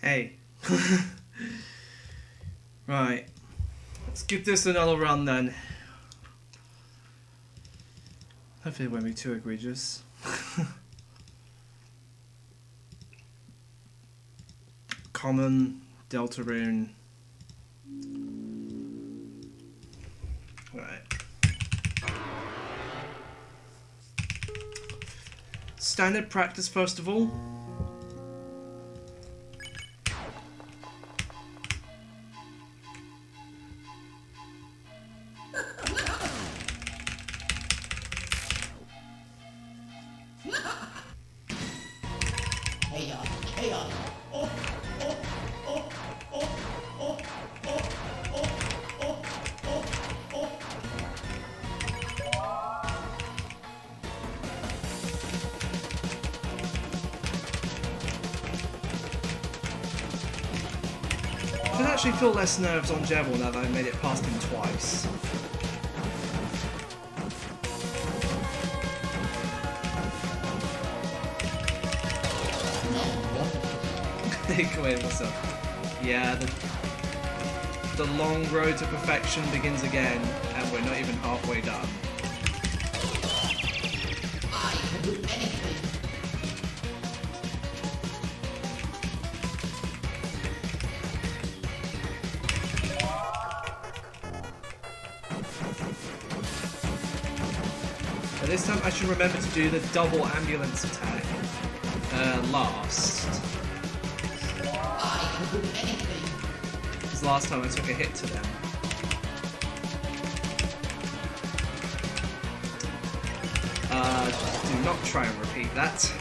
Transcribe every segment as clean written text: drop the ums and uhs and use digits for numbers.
Hey. Right. Let's give this another run then. Hopefully it won't be too egregious. Common, Deltarune. Right. Standard practice first of all. I can actually feel less nerves on Jebel now that I made it past him twice. Wait, what's up? Yeah, the long road to perfection begins again, and we're not even halfway done. But this time I should remember to do the double ambulance attack last. Because last time I took a hit to them. Do not try and repeat that.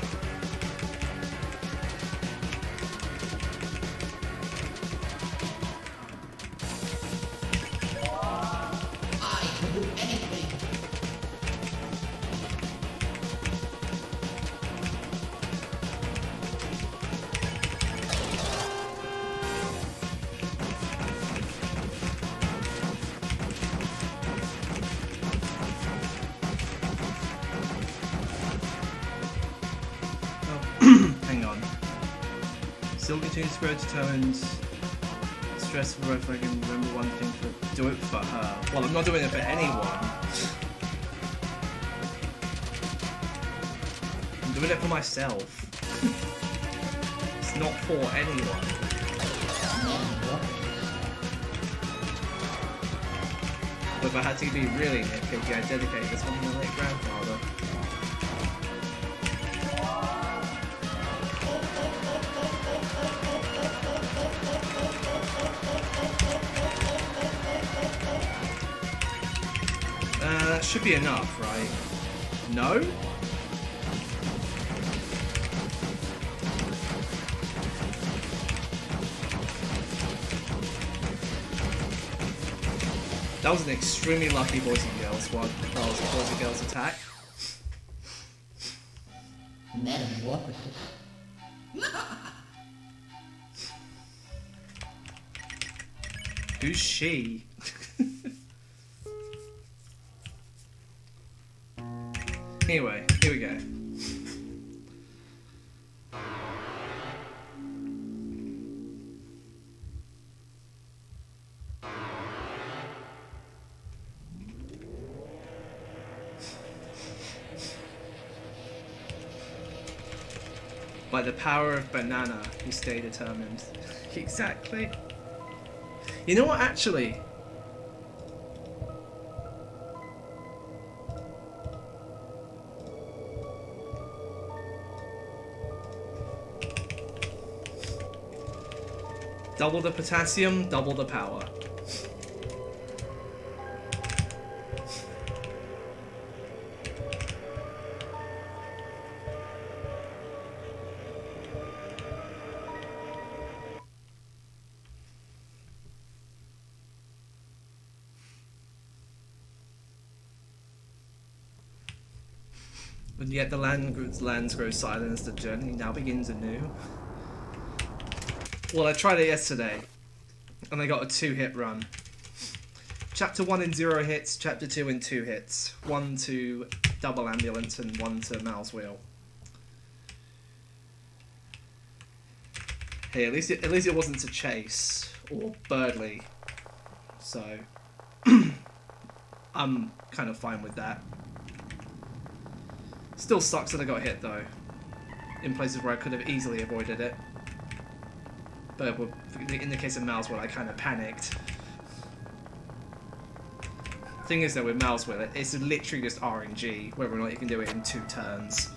Hang on. Still continues to grow determined. Stressful if I can remember one thing to do it for her. Well, I'm not doing it for anyone. I'm doing it for myself. It's not for anyone. But if I had to be really nitpicky, I'd dedicate this one to my late grandfather. That should be enough, right? No? That was an extremely lucky boys and girls one. That was a boys and girls attack. Metamorphosis. Who's she? Anyway, here we go. By the power of banana, you stay determined. Exactly. You know what, actually? Double the potassium, double the power. And yet the lands grow silent as the journey now begins anew. Well, I tried it yesterday, and I got a 2-hit run. Chapter 1 in 0 hits, Chapter 2 in 2 hits. 1 to double ambulance and 1 to Mal's wheel. Hey, at least it wasn't to Chase or Birdley, so I'm kind of fine with that. Still sucks that I got hit though, in places where I could have easily avoided it. But in the case of Mousewell, I kind of panicked. Thing is though, with Mousewell, it's literally just RNG, whether or not you can do it in 2 turns.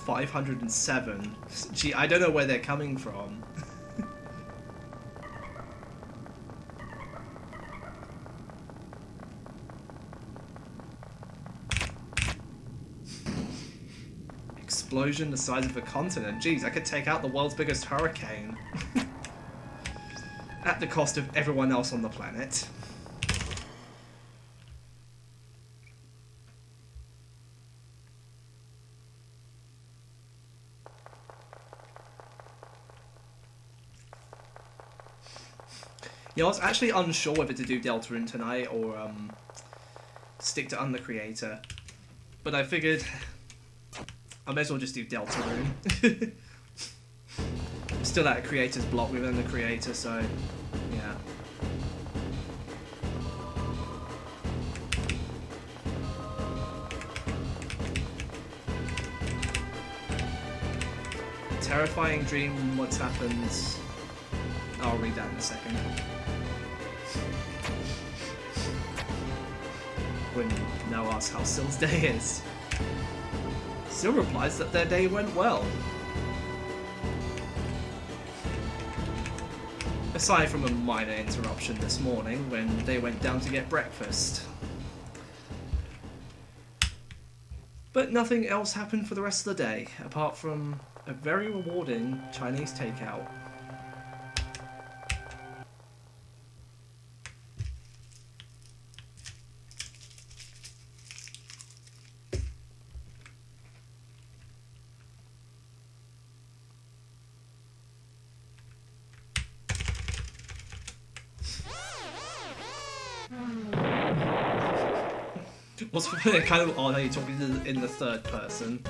$507. Gee, I don't know where they're coming from. Explosion the size of a continent. Jeez, I could take out the world's biggest hurricane. At the cost of everyone else on the planet. Yeah, I was actually unsure whether to do Deltarune tonight or stick to Creator. But I figured I may as well just do Deltarune. Still at a creator's block within the creator, so yeah. Terrifying dream, what's happened. I'll read that in a second. When now asks how Sill's day is. Sill replies that their day went well. Aside from a minor interruption this morning when they went down to get breakfast. But nothing else happened for the rest of the day, apart from a very rewarding Chinese takeout. What's kind of odd how you're talking in the third person.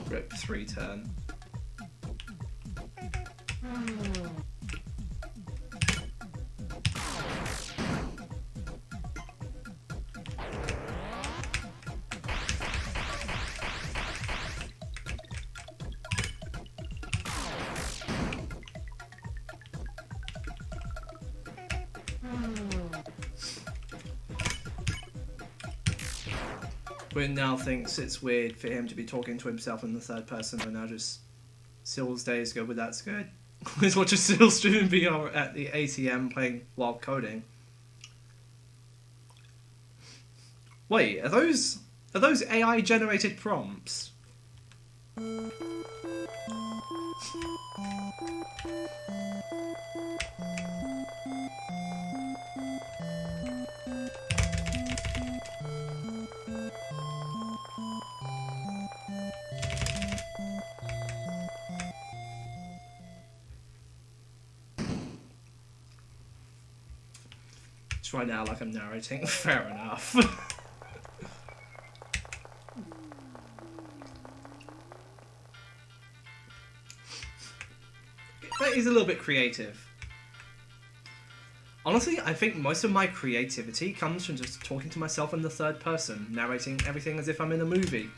Rip 3 turn. Win now thinks it's weird for him to be talking to himself in the third person, and now just Sill's day is good, but that's good. Let's watch a Sill stream VR at the ATM playing while coding. Wait, are those AI generated prompts? Right now, like I'm narrating. Fair enough. That is a little bit creative. Honestly, I think most of my creativity comes from just talking to myself in the third person, narrating everything as if I'm in a movie.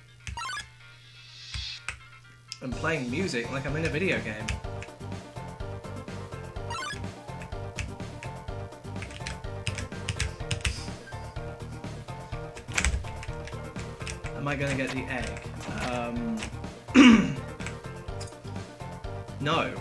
And playing music like I'm in a video game. Am I gonna get the egg? No.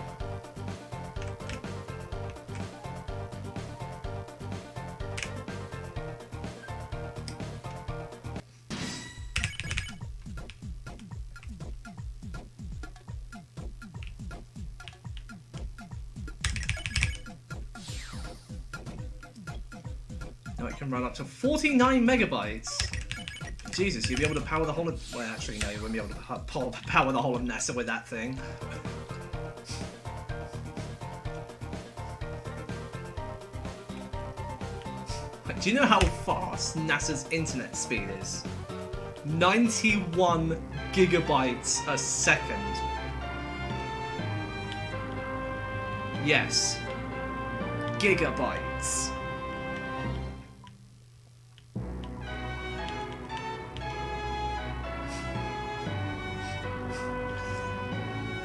Now it can run up to 49 megabytes. Jesus, you'll be able to power the whole of... Well, actually, no, you wouldn't be able to power the whole of NASA with that thing. Do you know how fast NASA's internet speed is? 91 gigabytes a second. Yes. Gigabytes.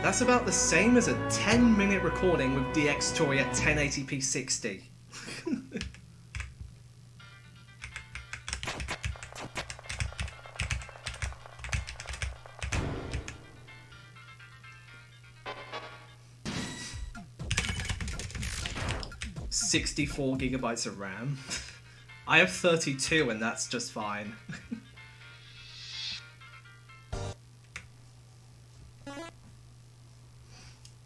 That's about the same as a 10-minute recording with DX Story at 1080p 60. $64 gigabytes of RAM. I have 32 and that's just fine.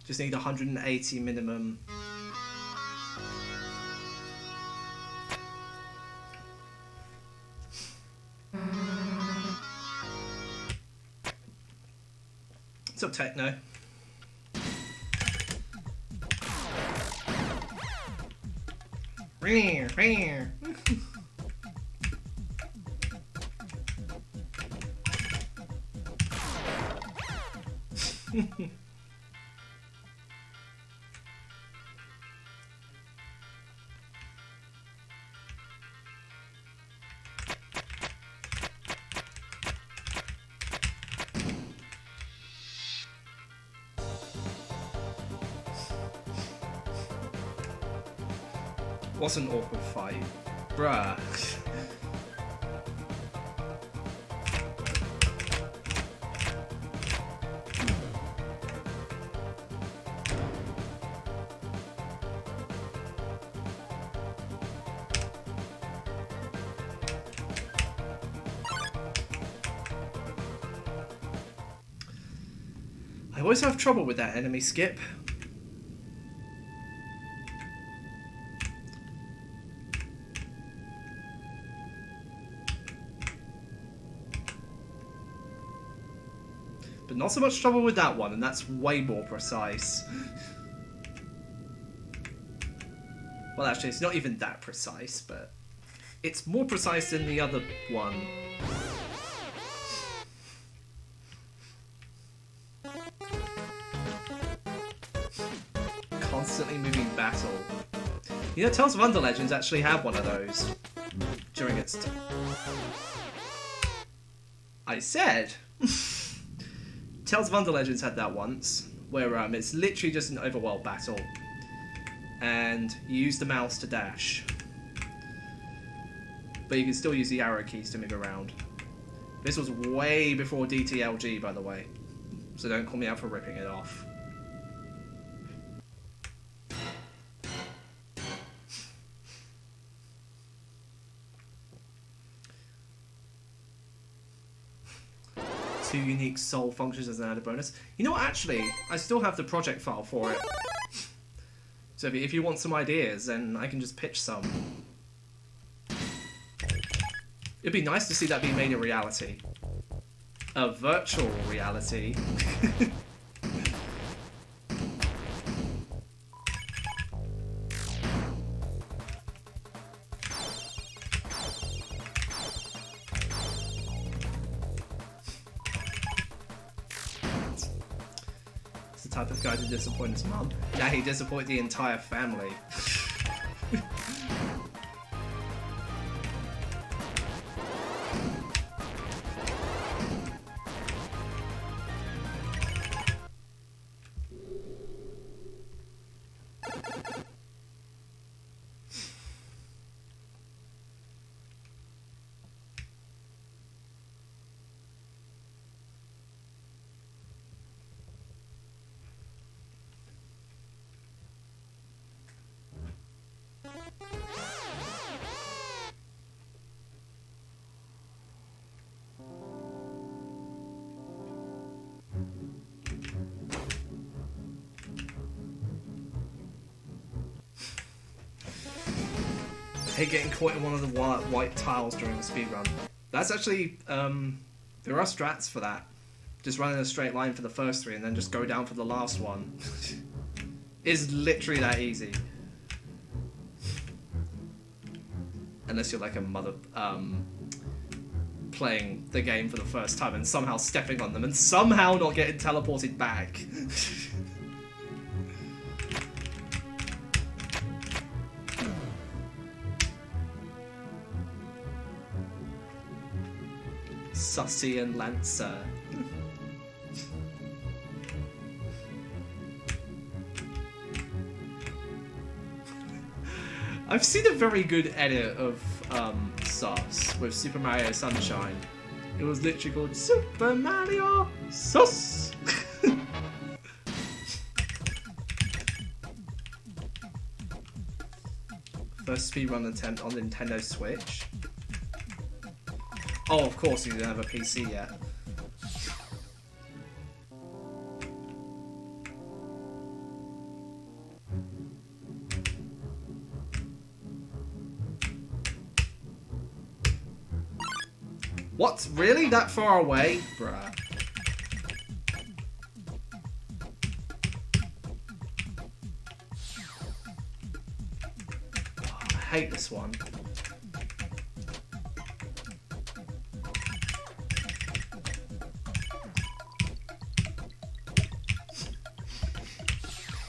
Just need 180 minimum. What's up, Techno? What's an awkward fight? Bruh. I always have trouble with that enemy skip. But not so much trouble with that one, and that's way more precise. Well, actually, it's not even that precise, but it's more precise than the other one. Constantly moving battle. You know, Tales of Underlegends actually had one of those during its I said! Tales of Underlegends had that once, where it's literally just an overworld battle, and you use the mouse to dash, but you can still use the arrow keys to move around. This was way before DTLG, by the way, so don't call me out for ripping it off. Two unique soul functions as an added bonus. You know what, actually, I still have the project file for it. So if you want some ideas, then I can just pitch some. It'd be nice to see that being made a reality. A virtual reality. Type of guy to disappoint his mum. Now he disappointed the entire family. I hate getting caught in one of the white tiles during the speedrun. That's actually, there are strats for that. Just run in a straight line for the first three and then just go down for the last one. It's literally that easy. unless you're like a mother playing the game for the first time and somehow stepping on them and somehow not getting teleported back. Sussy and Lancer. I've seen a very good edit of Sus with Super Mario Sunshine. It was literally called Super Mario Sus. First speedrun attempt on Nintendo Switch. Oh, of course, you didn't have a PC yet. What? Really? That far away? Bruh. Oh, I hate this one.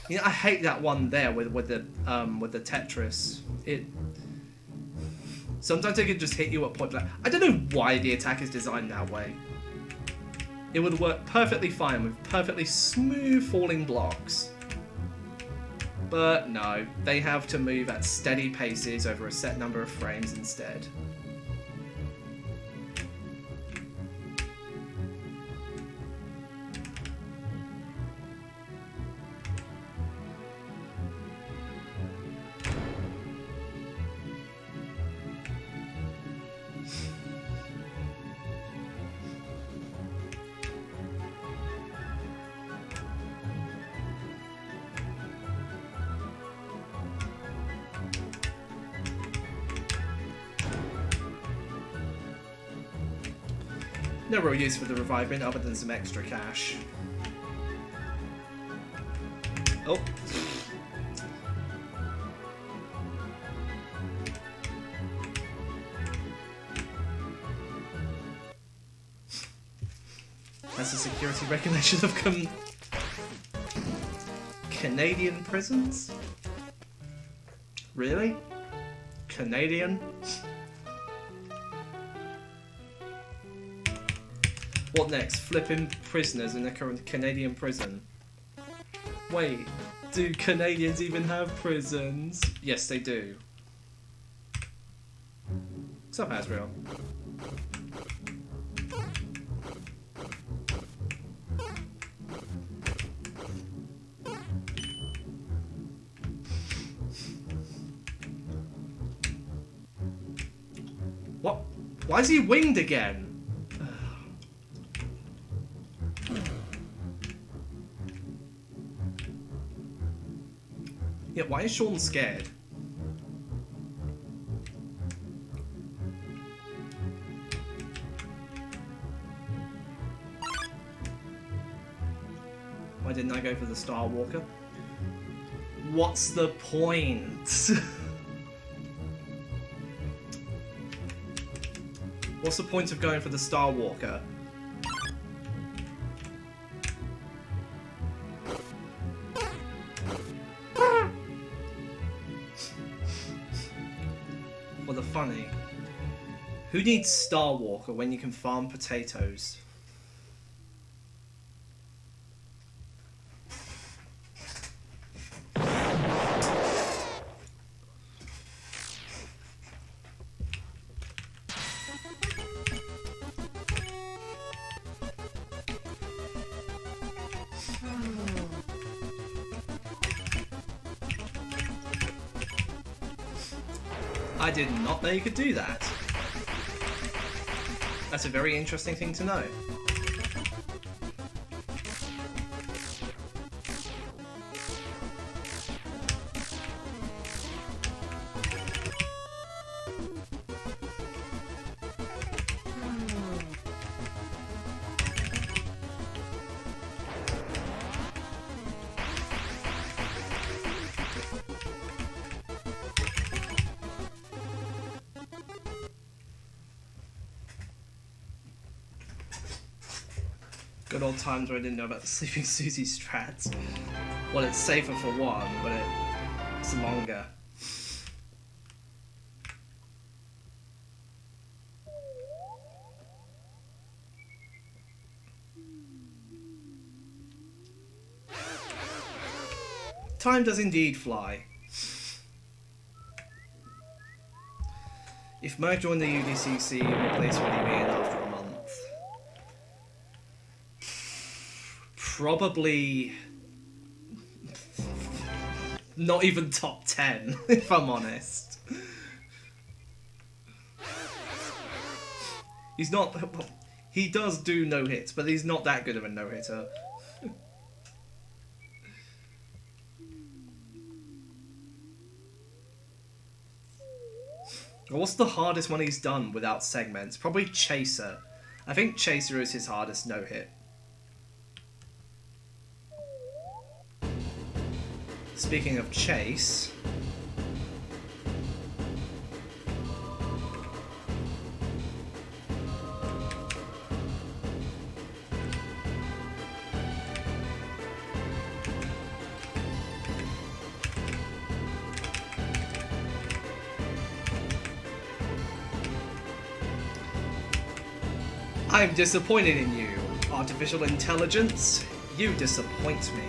You know, I hate that one there with the Tetris. Sometimes it can just hit you at point blank. I don't know why the attack is designed that way. It would work perfectly fine with perfectly smooth falling blocks. But no, they have to move at steady paces over a set number of frames instead. No real use for the revivement other than some extra cash. Oh. That's the security regulations of Canadian prisons? Really? Canadian? What next? Flipping prisoners in a Canadian prison. Wait, do Canadians even have prisons? Yes, they do. What's up, Asriel? What? Why is he winged again? Yeah, why is Sean scared? Why didn't I go for the Star Walker? What's the point? What's the point of going for the Star Walker? For the funny. Who needs Star Walker when you can farm potatoes? I did not know you could do that. That's a very interesting thing to know. Good old times where I didn't know about the Sleeping Susie strats. Well, it's safer for one, but it's longer. Time does indeed fly. If Merc joined the UDCC, what place would he be in after a month? Probably not even top 10, if I'm honest. He's not... He does do no-hits, but he's not that good of a no-hitter. What's the hardest one he's done without segments? Probably Chaser. I think Chaser is his hardest no-hit. Speaking of Chase... I'm disappointed in you, artificial intelligence. You disappoint me.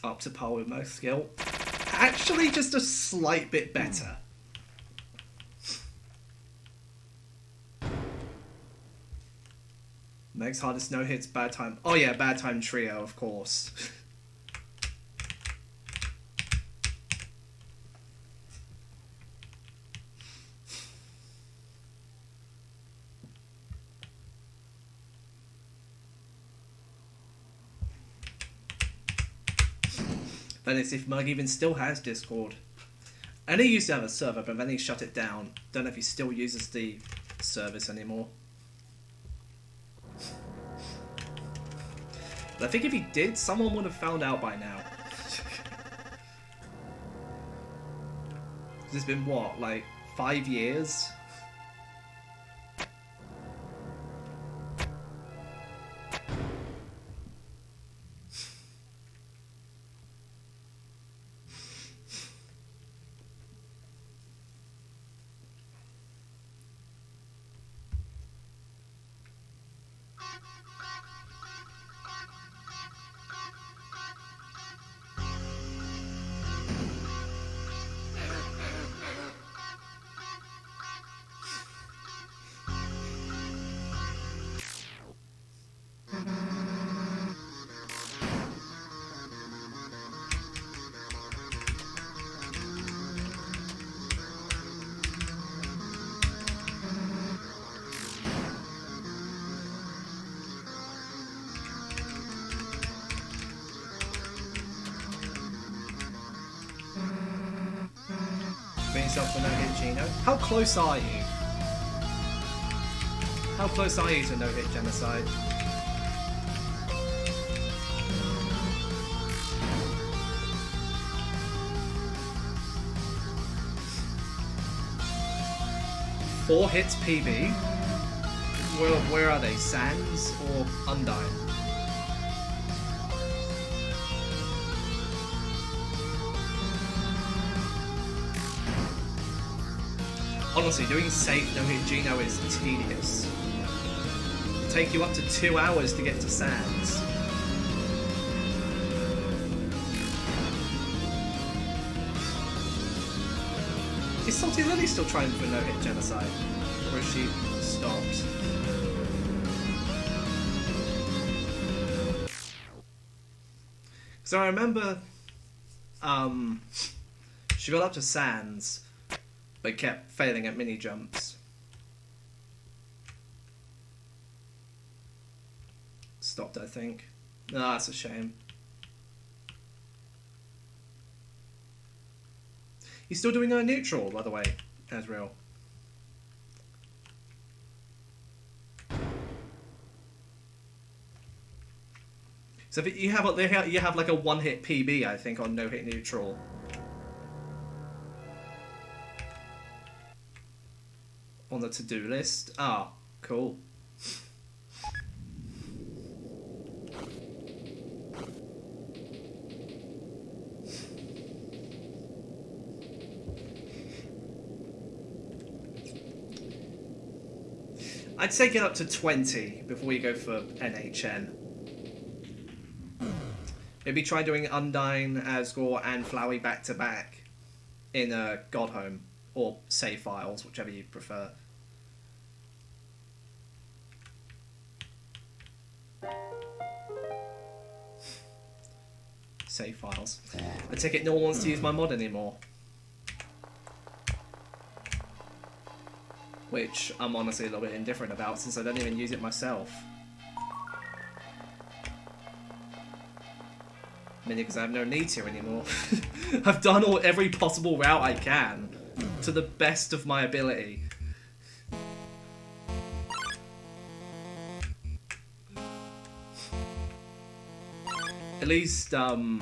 Up to par with most skill. Actually, just a slight bit better. Meg's hardest no hits, Bad Time. Oh yeah, Bad Time Trio, of course. That is, if Mug even still has Discord. And he used to have a server, but then he shut it down. Don't know if he still uses the service anymore. But I think if he did, someone would have found out by now. It's been, what, like 5 years? Yourself to no-hit Geno. How close are you? How close are you to no-hit genocide? Four hits PB. Where are they? Sans or Undyne? Honestly, doing safe no-hit Geno is tedious. It'll take you up to 2 hours to get to Sans. Is Salty Lily still trying for no-hit genocide? Or is she stopped? So I remember she got up to Sans, but kept failing at mini jumps. Stopped, I think. No, that's a shame. He's still doing a neutral, by the way, Ezreal. So if you have like a one-hit PB, I think, on no-hit neutral. On the to-do list. Ah, cool. I'd say get up to 20 before you go for NHN. Maybe try doing Undyne, Asgore, and Flowey back to back in Godhome, or save files, whichever you prefer. Save files. I take it no one wants to use my mod anymore. Which I'm honestly a little bit indifferent about since I don't even use it myself. Mainly because I have no need to anymore. I've done every possible route I can to the best of my ability. At least, until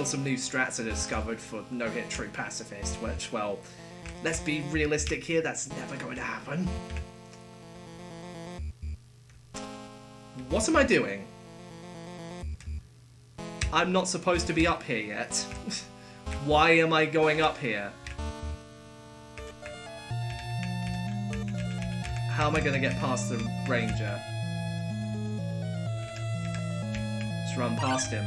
some new strats are discovered for no-hit true pacifist, which, well, let's be realistic here, that's never going to happen. What am I doing? I'm not supposed to be up here yet. Why am I going up here? How am I going to get past the ranger? Just run past him.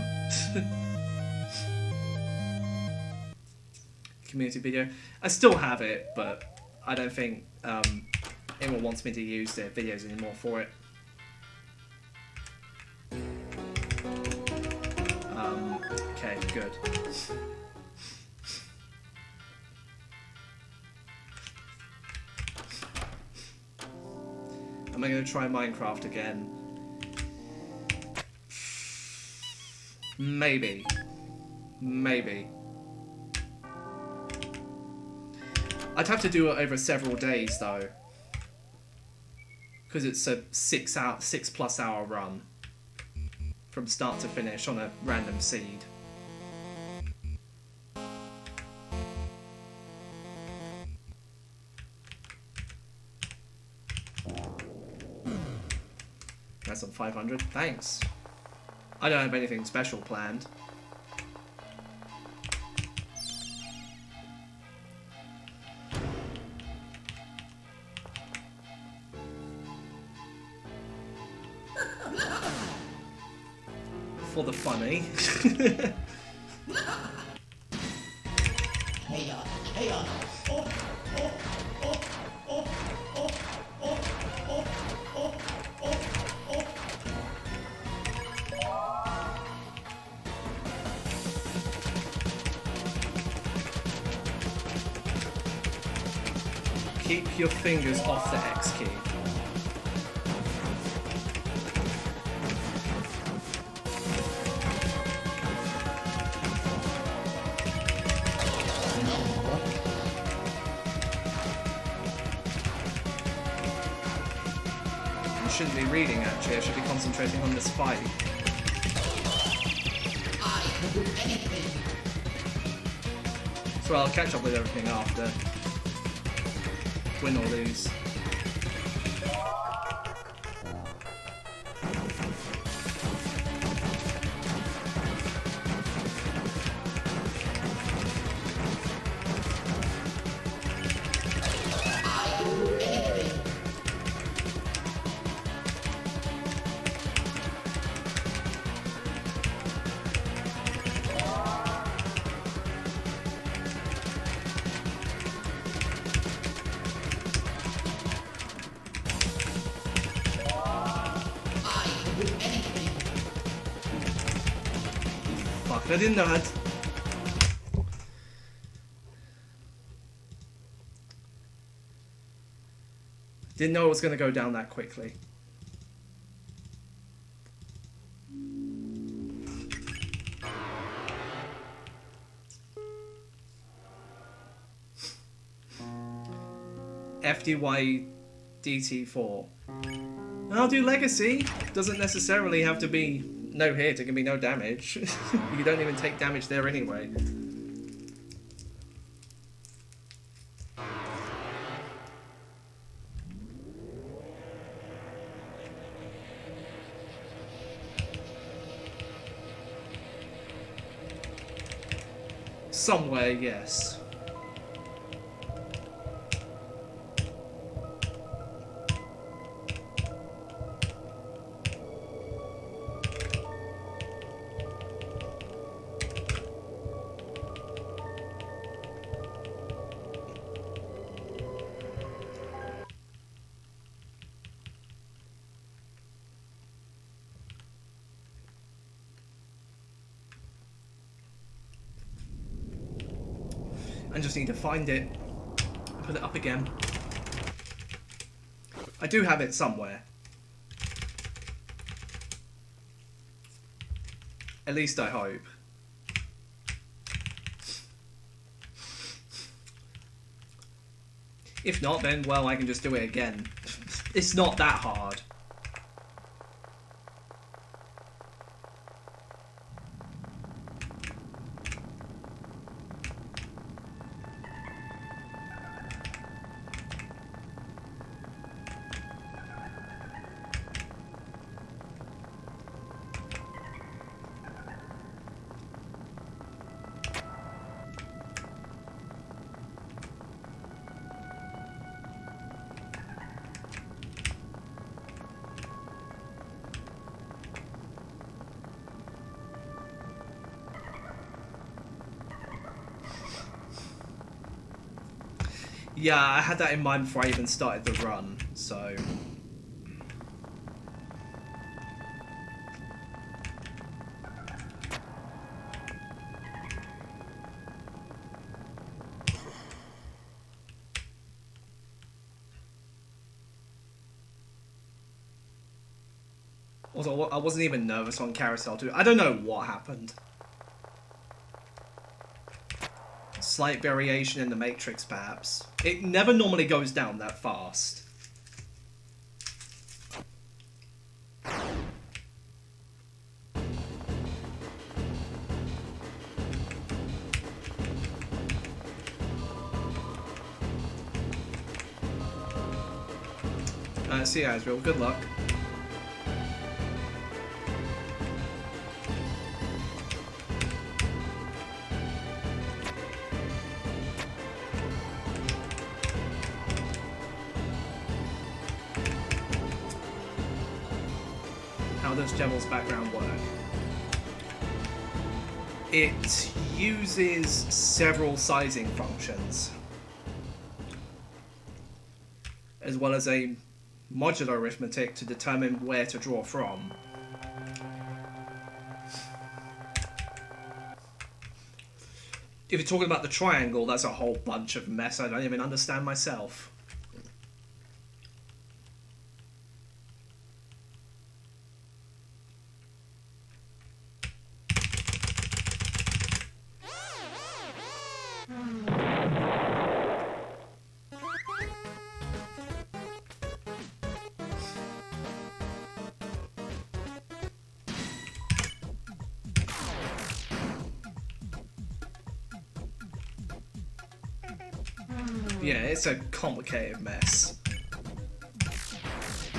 Community video. I still have it, but I don't think anyone wants me to use their videos anymore for it. Okay, good. Am I going to try Minecraft again? Maybe. Maybe. I'd have to do it over several days though, because it's a 6+ hour run from start to finish on a random seed. That's on 500. Thanks. I don't have anything special planned. For the funny. Chaos, chaos. Keep your fingers off the X key. I shouldn't be reading actually, I should be concentrating on this fight. So I'll catch up with everything after. Win or lose. I didn't know how to... Didn't know it was going to go down that quickly. FDY DT4. I'll do Legacy. Doesn't necessarily have to be no hit, it can be no damage. You don't even take damage there anyway. Somewhere, yes. I just need to find it and put it up again. I do have it somewhere. At least I hope. If not, then, well, I can just do it again. It's not that hard. Yeah, I had that in mind before I even started the run, so... Also, I wasn't even nervous on Carousel 2. I don't know what happened. Slight variation in the matrix, perhaps. It never normally goes down that fast. See you guys, real good luck. How does Jemel's background work? It uses several sizing functions, as well as a modular arithmetic to determine where to draw from. If you're talking about the triangle, that's a whole bunch of mess I don't even understand myself. Yeah, it's a complicated mess.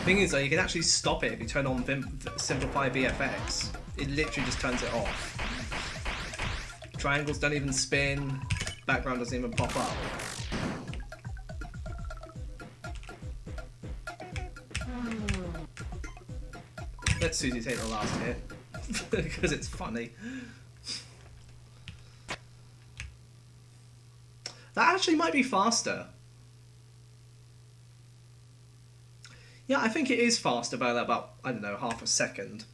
Thing is though, you can actually stop it if you turn on Simplify VFX. It literally just turns it off. Triangles don't even spin, background doesn't even pop up. Let Susie take the last hit, because it's funny. That actually might be faster. Yeah, I think it is faster by about, I don't know, half a second.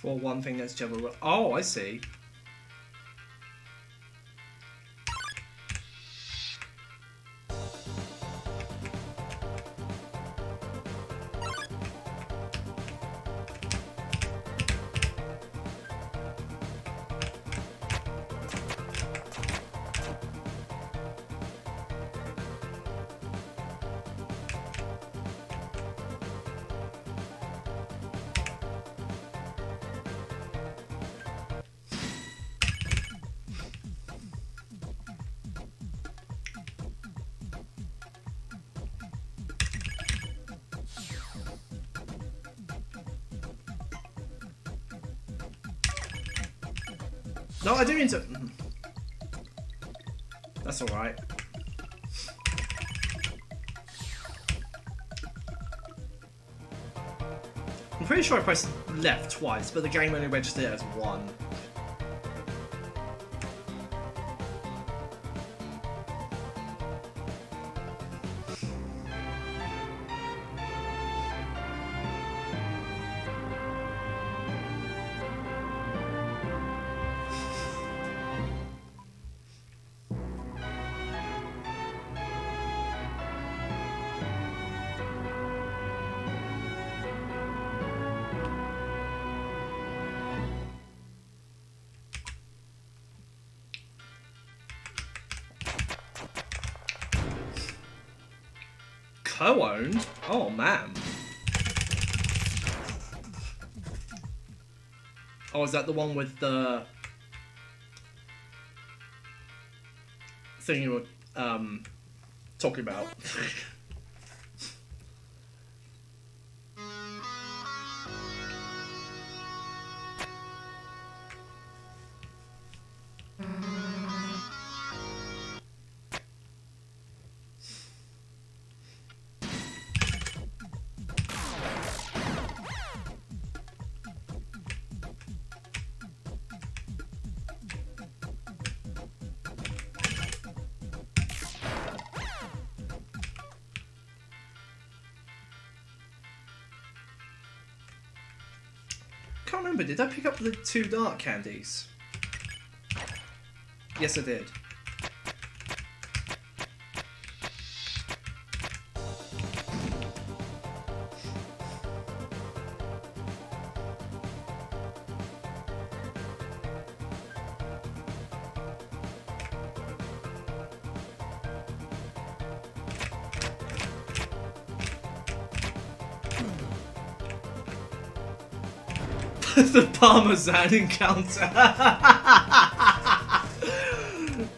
For one thing that's general. Oh, I see. No, I do mean to... That's alright. I'm pretty sure I pressed left twice, but the game only registered it as one. Co-owned? Oh man. Oh, is that the one with the thing you were talking about? Can't remember, did I pick up the 2 dark candies? Yes, I did. The Parmesan encounter.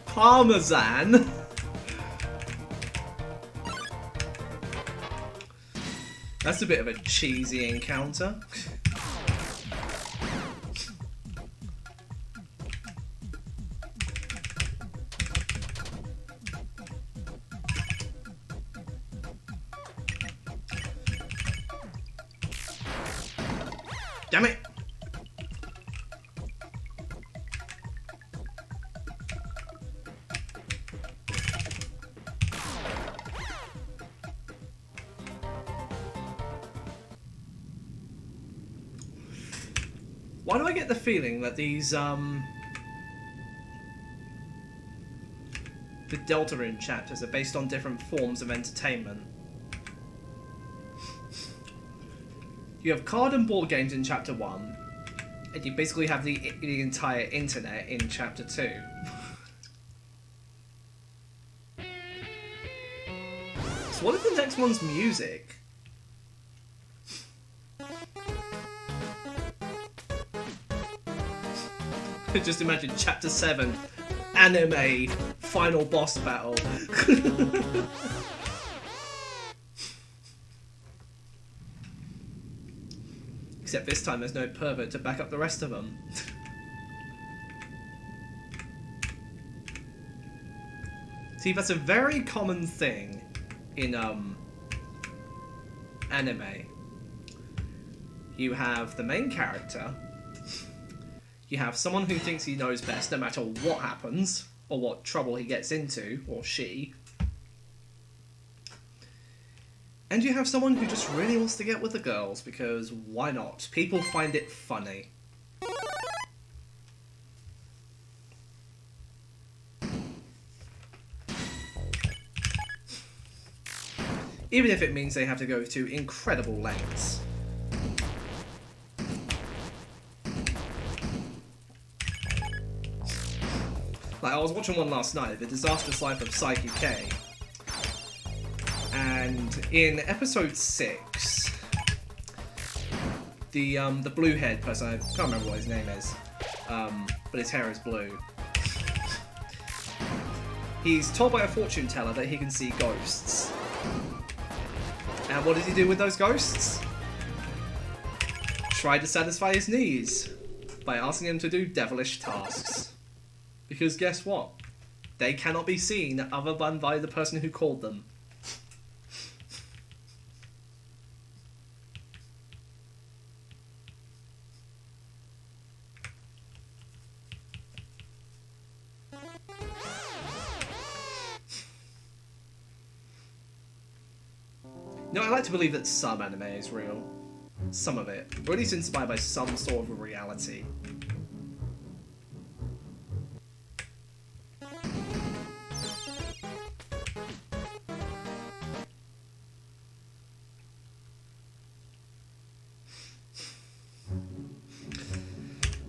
Parmesan. That's a bit of a cheesy encounter. Damn it. Why do I get the feeling that these, the Deltarune chapters are based on different forms of entertainment? You have card and board games in chapter 1, and you basically have the entire internet in chapter 2. So what if the next one's music? Just imagine chapter 7, anime, final boss battle. Except this time there's no pervert to back up the rest of them. See, that's a very common thing in anime. You have the main character. You have someone who thinks he knows best no matter what happens, or what trouble he gets into, or she. And you have someone who just really wants to get with the girls, because why not? People find it funny. Even if it means they have to go to incredible lengths. Like, I was watching one last night, The Disastrous Life of Psyche K. And in episode 6, the blue-haired person, I can't remember what his name is, but his hair is blue. He's told by a fortune teller that he can see ghosts. And what does he do with those ghosts? Try to satisfy his needs by asking him to do devilish tasks. Because guess what? They cannot be seen other than by the person who called them. No, I like to believe that some anime is real. Some of it. Or at least inspired by some sort of a reality.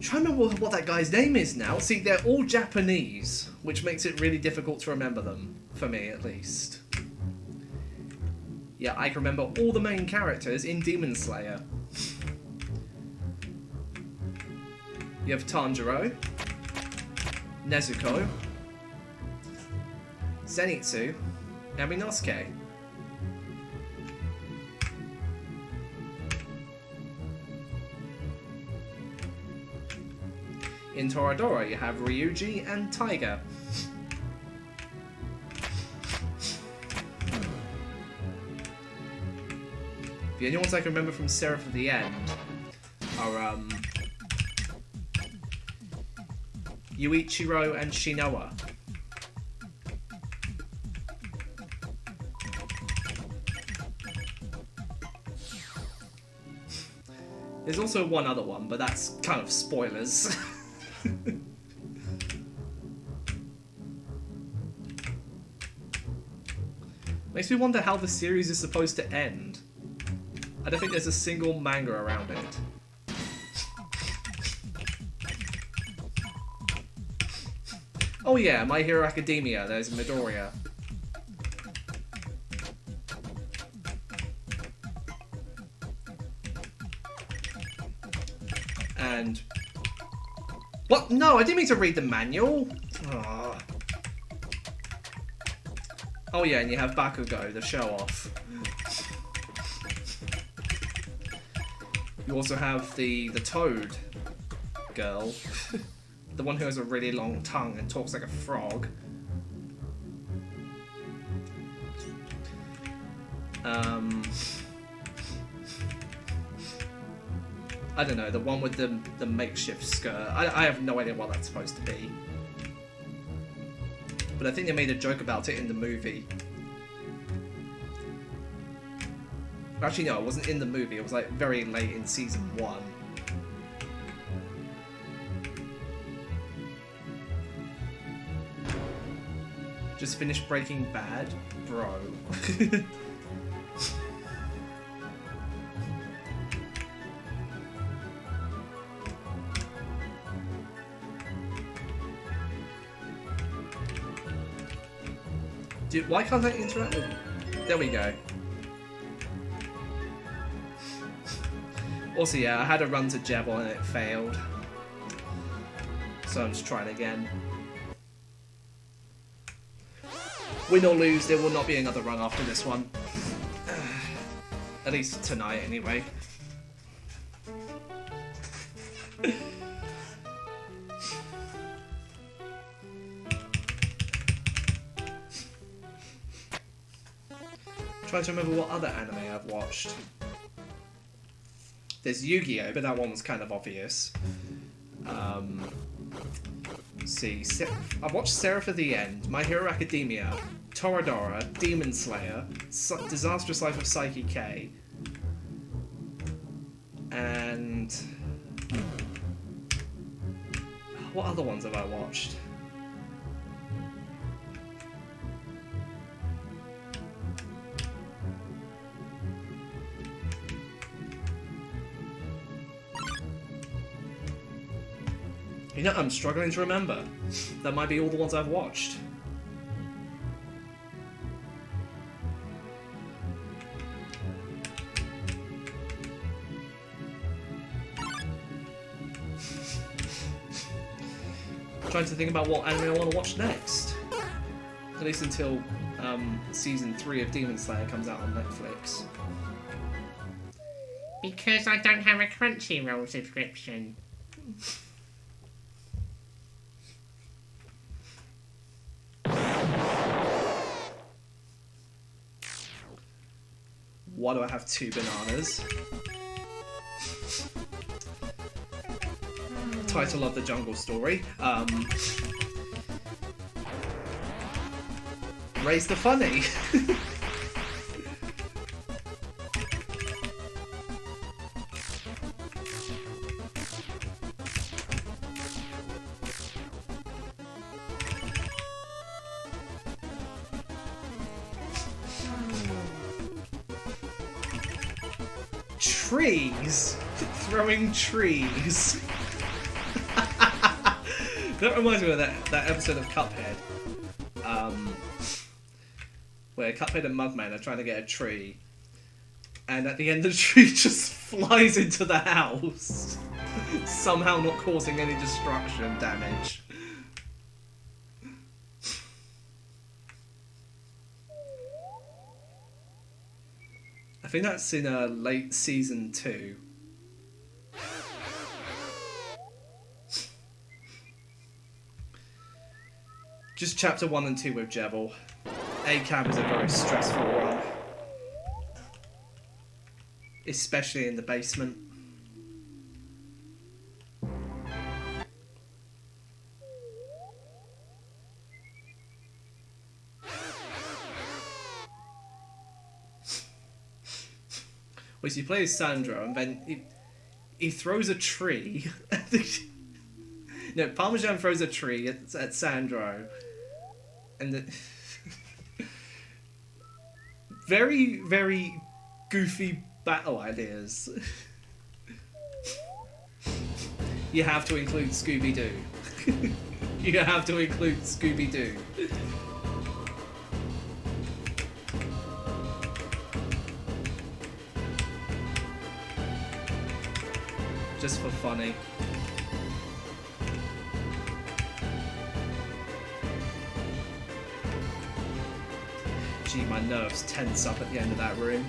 Trying to remember what that guy's name is now. See, they're all Japanese, which makes it really difficult to remember them. For me, at least. Yeah, I can remember all the main characters in Demon Slayer. You have Tanjiro, Nezuko, Zenitsu, and Minosuke. In Toradora, you have Ryuji and Taiga. The only ones I can remember from Seraph of the End are Yuichiro and Shinoa. There's also one other one, but that's kind of spoilers. Makes me wonder how the series is supposed to end. I don't think there's a single manga around it. Oh yeah, My Hero Academia, there's Midoriya. And... What? No, I didn't mean to read the manual. Oh, oh yeah, and you have Bakugo, the show-off. You also have the Toad girl. The one who has a really long tongue and talks like a frog. I don't know, the one with the makeshift skirt. I have no idea what that's supposed to be. But I think they made a joke about it in the movie. Actually, no, it wasn't in the movie. It was like very late in season 1. Just finished Breaking Bad? Bro. Dude, why can't I interact with... There we go. Also, yeah, I had a run to Jebel and it failed. So I'm just trying again. Win or lose, there will not be another run after this one. At least tonight, anyway. Trying to remember what other anime I've watched. There's Yu-Gi-Oh, but that one was kind of obvious. Let's see, I've watched Seraph of the End, My Hero Academia, Toradora, Demon Slayer, Disastrous Life of Psyche K, and... What other ones have I watched? You know, I'm struggling to remember. That might be all the ones I've watched. I'm trying to think about what anime I want to watch next. At least until season 3 of Demon Slayer comes out on Netflix. Because I don't have a Crunchyroll subscription. Why do I have 2 bananas? Title of the jungle story. Raise the funny. Trees! Throwing trees! That reminds me of that episode of Cuphead. Where Cuphead and Mugman are trying to get a tree. And at the end the tree just flies into the house. Somehow not causing any destruction damage. I think that's in late season 2. Just chapter 1 and 2 with Jebel. A-Cab is a very stressful run. Especially in the basement. Well, you play as Sandro, and then he throws a tree. No, Parmesan throws a tree at Sandro, and very, very goofy battle ideas. You have to include Scooby-Doo. You have to include Scooby-Doo. Just for funny. Gee, my nerves tense up at the end of that room.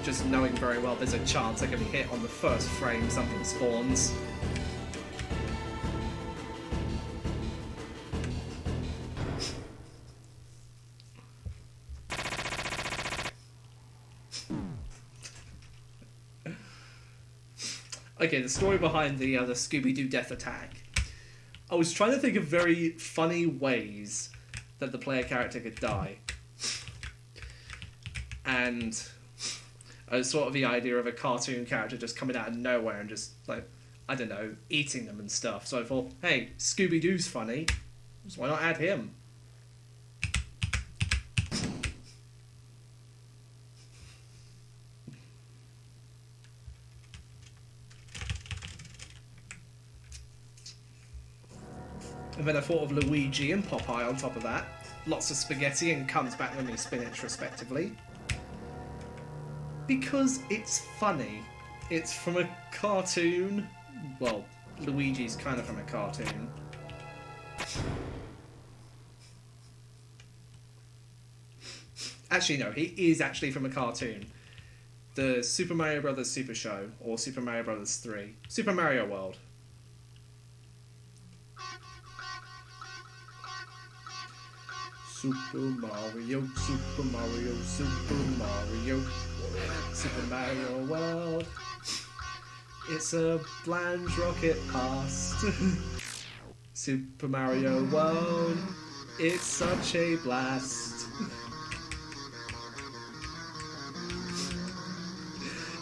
Just knowing very well there's a chance I can be hit on the first frame something spawns. Okay, the story behind the Scooby-Doo death attack. I was trying to think of very funny ways that the player character could die. And sort of the idea of a cartoon character just coming out of nowhere and just, like, I don't know, eating them and stuff. So I thought, hey, Scooby-Doo's funny, so why not add him? And then I thought of Luigi and Popeye on top of that. Lots of spaghetti and comes back with me spinach respectively. Because it's funny. It's from a cartoon. Well, Luigi's kind of from a cartoon. Actually, no, he is actually from a cartoon. The Super Mario Bros. Super Show, or Super Mario Bros. 3. Super Mario World. Super Mario, Super Mario, Super Mario, Super Mario World. It's a bland rocket past. Super Mario World, it's such a blast.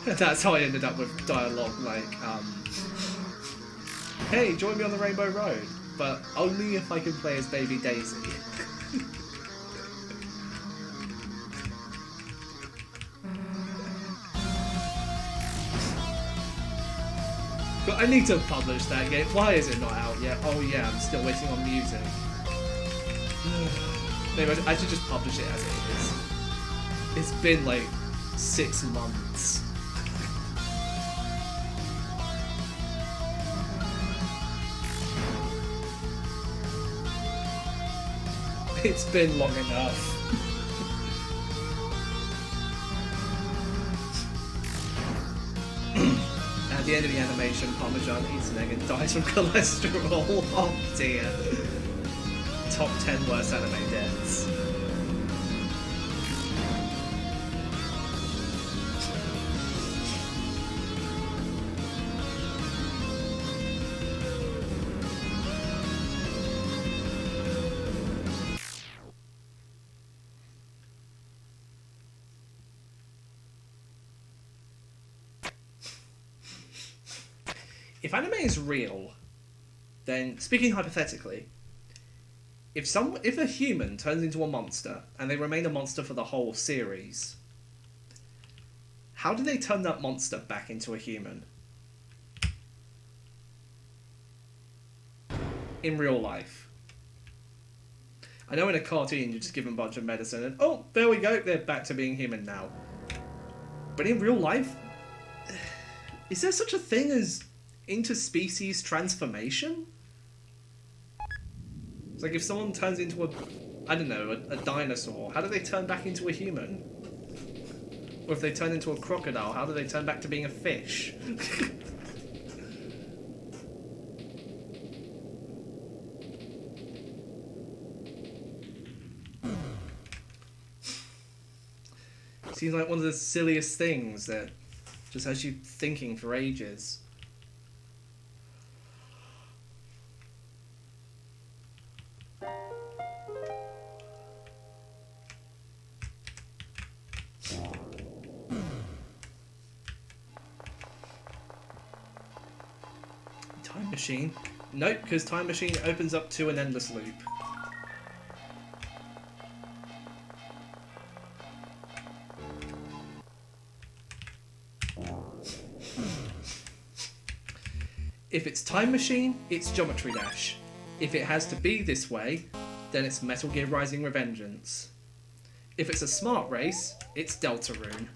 That's how I ended up with dialogue like, hey, join me on the Rainbow Road, but only if I can play as Baby Daisy. But I need to publish that game. Why is it not out yet? Oh yeah, I'm still waiting on music. Maybe I should just publish it as it is. It's been like 6 months. It's been long enough. At the end of the animation, Parmesan eats an egg and dies from cholesterol. Oh dear. Top 10 worst anime deaths. if anime is real, then, speaking hypothetically, if a human turns into a monster, and they remain a monster for the whole series, how do they turn that monster back into a human? In real life. I know in a cartoon you just give them a bunch of medicine and, oh, there we go, they're back to being human now. But in real life, is there such a thing as interspecies transformation? It's like if someone turns into a dinosaur, how do they turn back into a human? Or if they turn into a crocodile, how do they turn back to being a fish? Seems like one of the silliest things that just has you thinking for ages. Time machine? Nope, because time machine opens up to an endless loop. If it's time machine, it's Geometry Dash. If it has to be this way, then it's Metal Gear Rising Revengeance. If it's a smart race, it's Deltarune.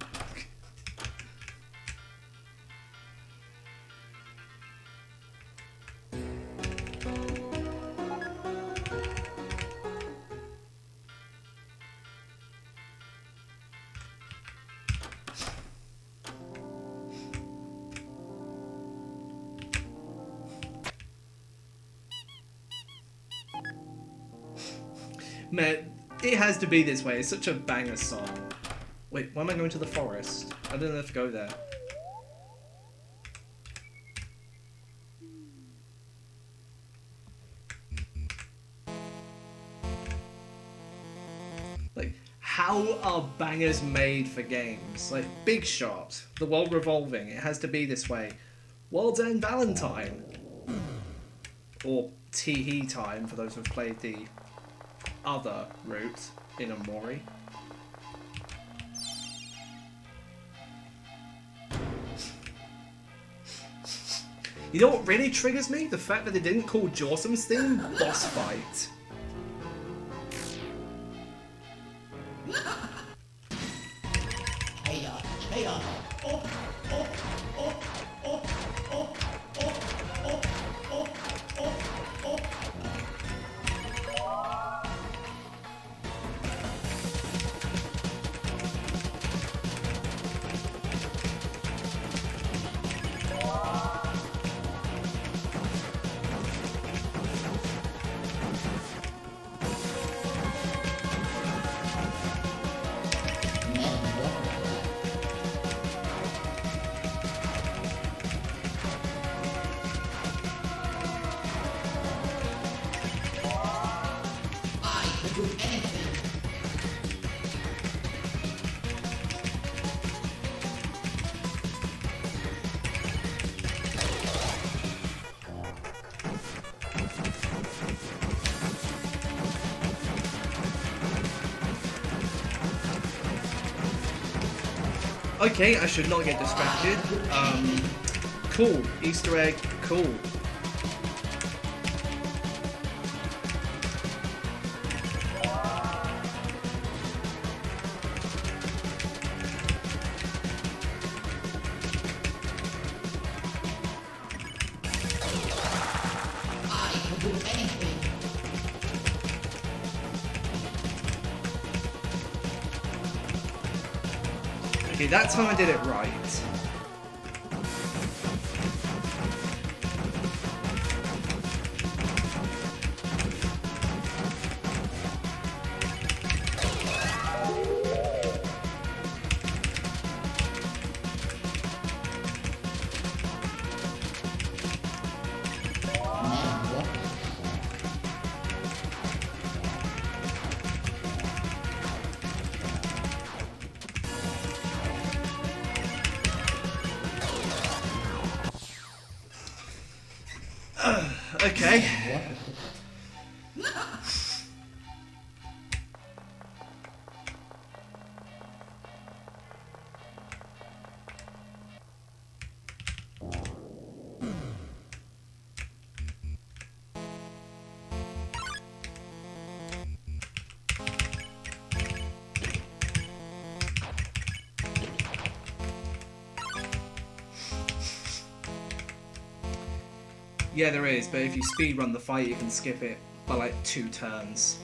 Man, it has to be this way. It's such a banger song. Wait, why am I going to the forest? I don't know if to go there. Like, how are bangers made for games? Like, Big Shot, The World Revolving, it has to be this way. World's End Valentine. Or Tee Time, for those who've played the other route in Omori. You know what really triggers me? The fact that they didn't call Jawsome's theme Boss Fight. Okay, I should not get distracted. Cool. Easter egg, cool. Okay, that time I did it right. Okay. Yeah, there is, but if you speedrun the fight, you can skip it by like 2 turns.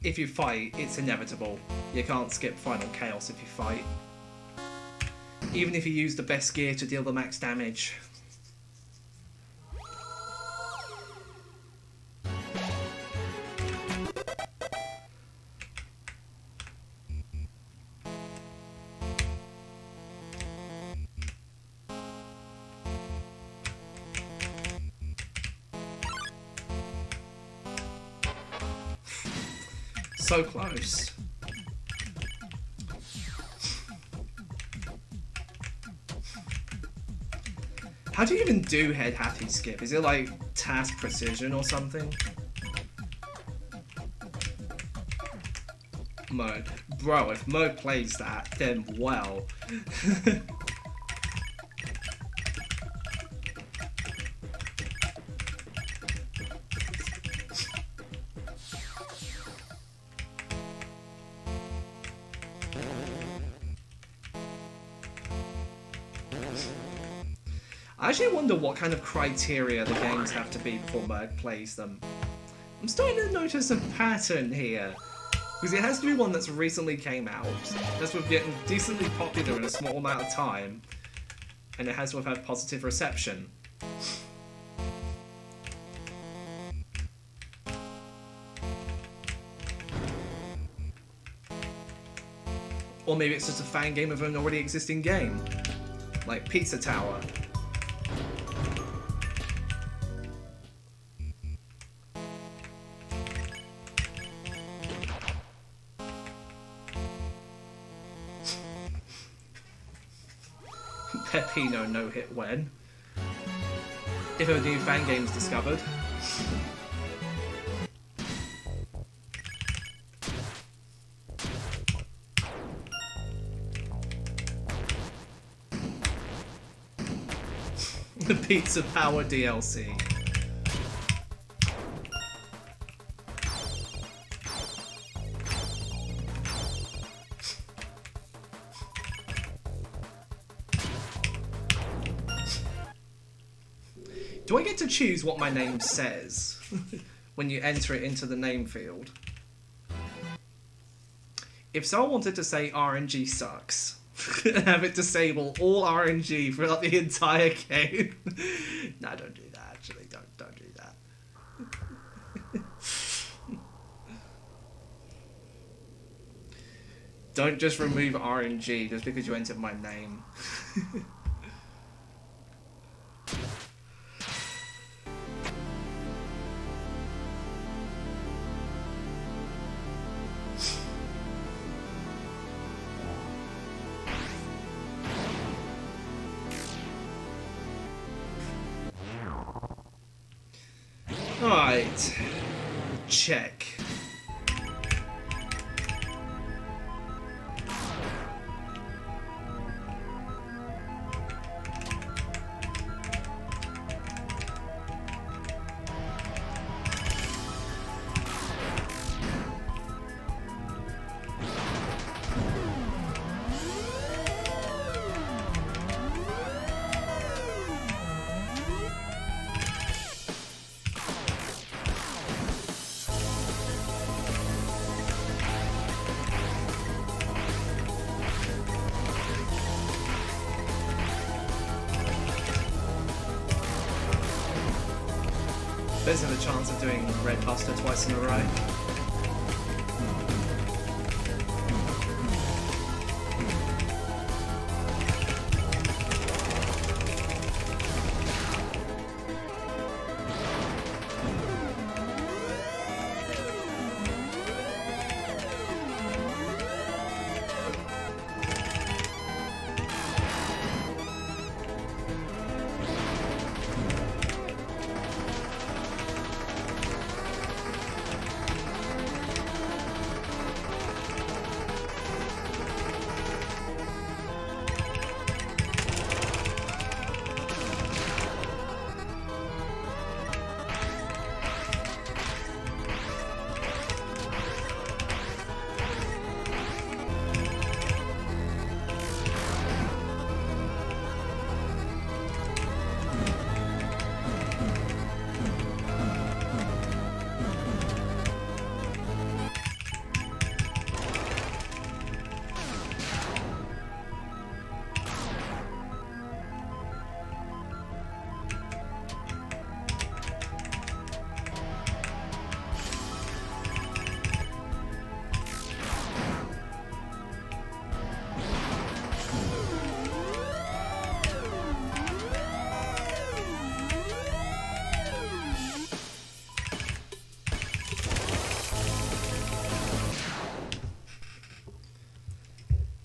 If you fight, it's inevitable. You can't skip Final Chaos if you fight. Even if you use the best gear to deal the max damage. So close. How do you even do head happy skip? Is it like task precision or something? Mode. Bro, if Mode plays that, then well. I actually wonder what kind of criteria the games have to be before Merc plays them. I'm starting to notice a pattern here. Because it has to be one that's recently came out, that's getting decently popular in a small amount of time, and it has to have had positive reception. Or maybe it's just a fan game of an already existing game, like Pizza Tower. Pepino no-hit when? If a new fan game's discovered. The Pizza Power DLC. Do I get to choose what my name says when you enter it into the name field? If someone wanted to say RNG sucks, and have it disable all RNG throughout the entire game. Nah, don't do that, actually. Don't do that. Don't just remove RNG just because you entered my name. Alright. Check. There's a chance of doing Red Buster twice in a row.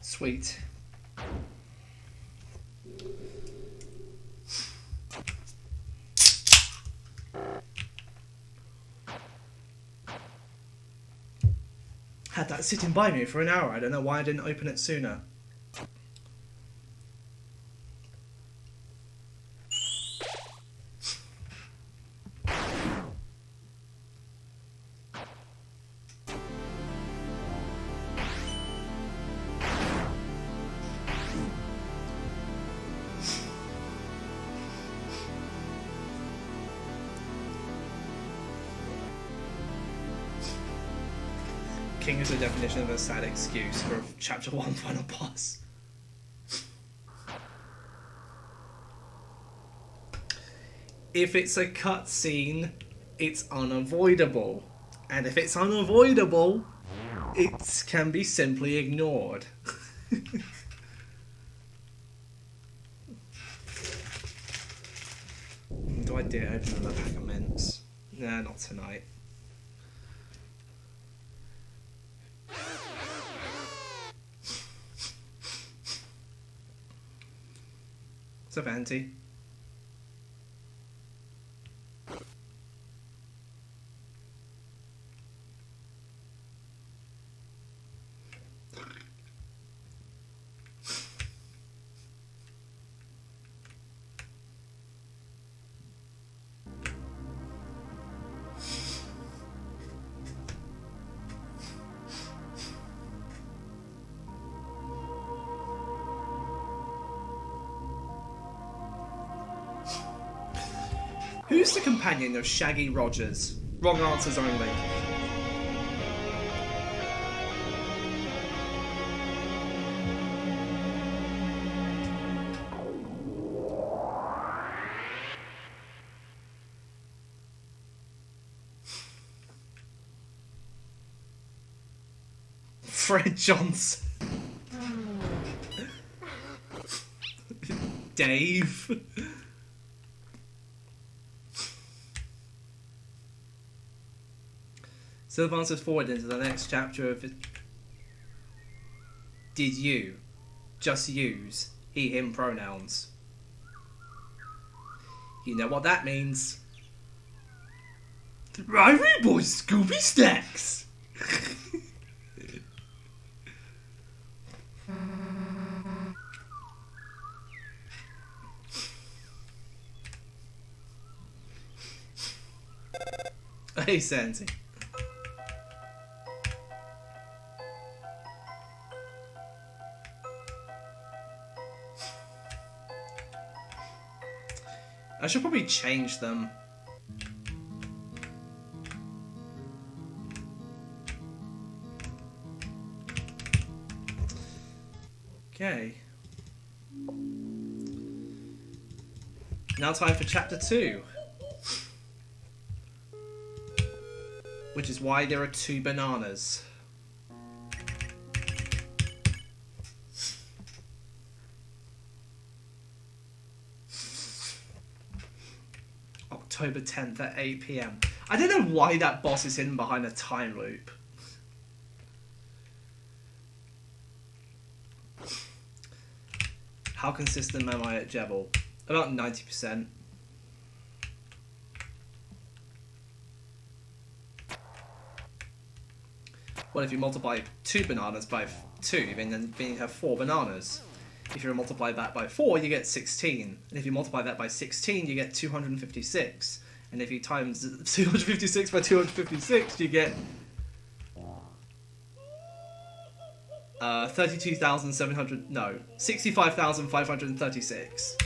Sweet. Had that sitting by me for an hour. I don't know why I didn't open it sooner. King is the definition of a sad excuse for a chapter 1 final boss. If it's a cutscene, it's unavoidable. And if it's unavoidable, it can be simply ignored. Do I dare open another pack of mints? Nah, not tonight. What's up, Auntie? Who's the companion of Shaggy Rogers? Wrong answers only. Fred Johnson. Dave. So advances forward into the next chapter of it. Did you just use he, him pronouns? You know what that means. The Rivalry Boys Scooby Snacks! Hey, Santi. I should probably change them. Okay. Now time for chapter 2. Which is why there are 2 bananas. October 10th at 8 PM. I don't know why that boss is hidden behind a time loop. How consistent am I at Jebel? About 90%. Well, if you multiply 2 bananas by 2, then you have 4 bananas. If you multiply that by 4, you get 16. And if you multiply that by 16, you get 256. And if you times 256 by 256, you get 32,700. No, 65,536.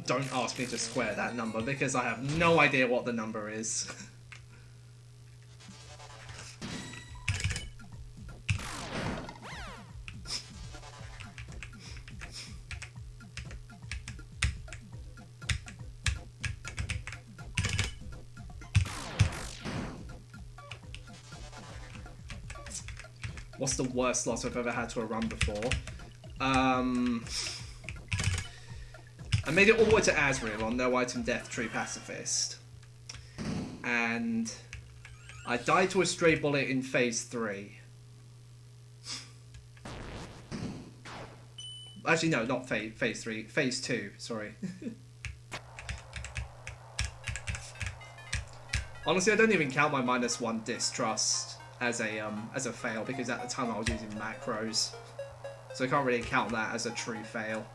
Don't ask me to square that number because I have no idea what the number is. What's the worst loss I've ever had to a run before? I made it all the way to Asriel on No Item Death Tree Pacifist. And I died to a stray bullet in Phase 3. Actually, no, not Phase 3. Phase 2, sorry. Honestly, I don't even count my -1 distrust as a fail, because at the time I was using macros. So I can't really count that as a true fail.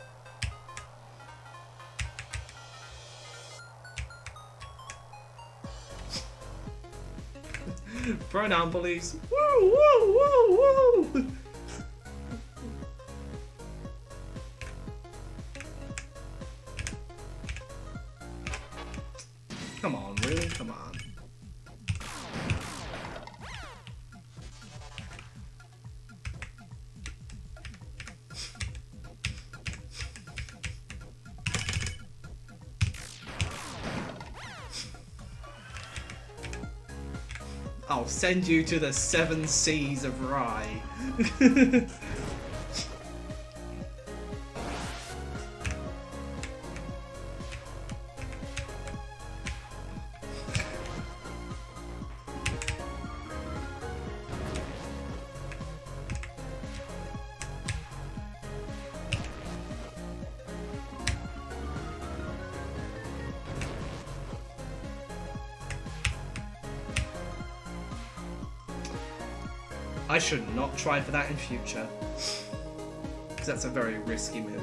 Pronoun police. Woo, woo, woo, woo! Come on, really? Come on. I'll send you to the 7 seas of Rye. I should not try for that in future, because that's a very risky move.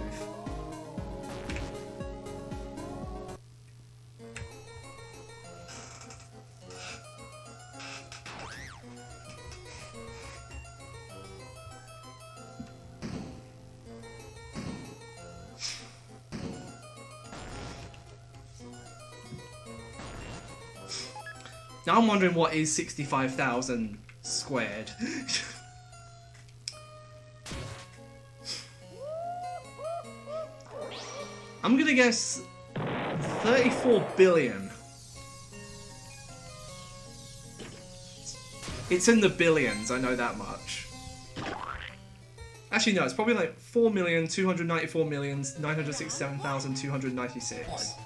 Now I'm wondering what is 65,000 squared. I'm gonna guess 34 billion. It's in the billions, I know that much. Actually no, it's probably like 4,294,967,296.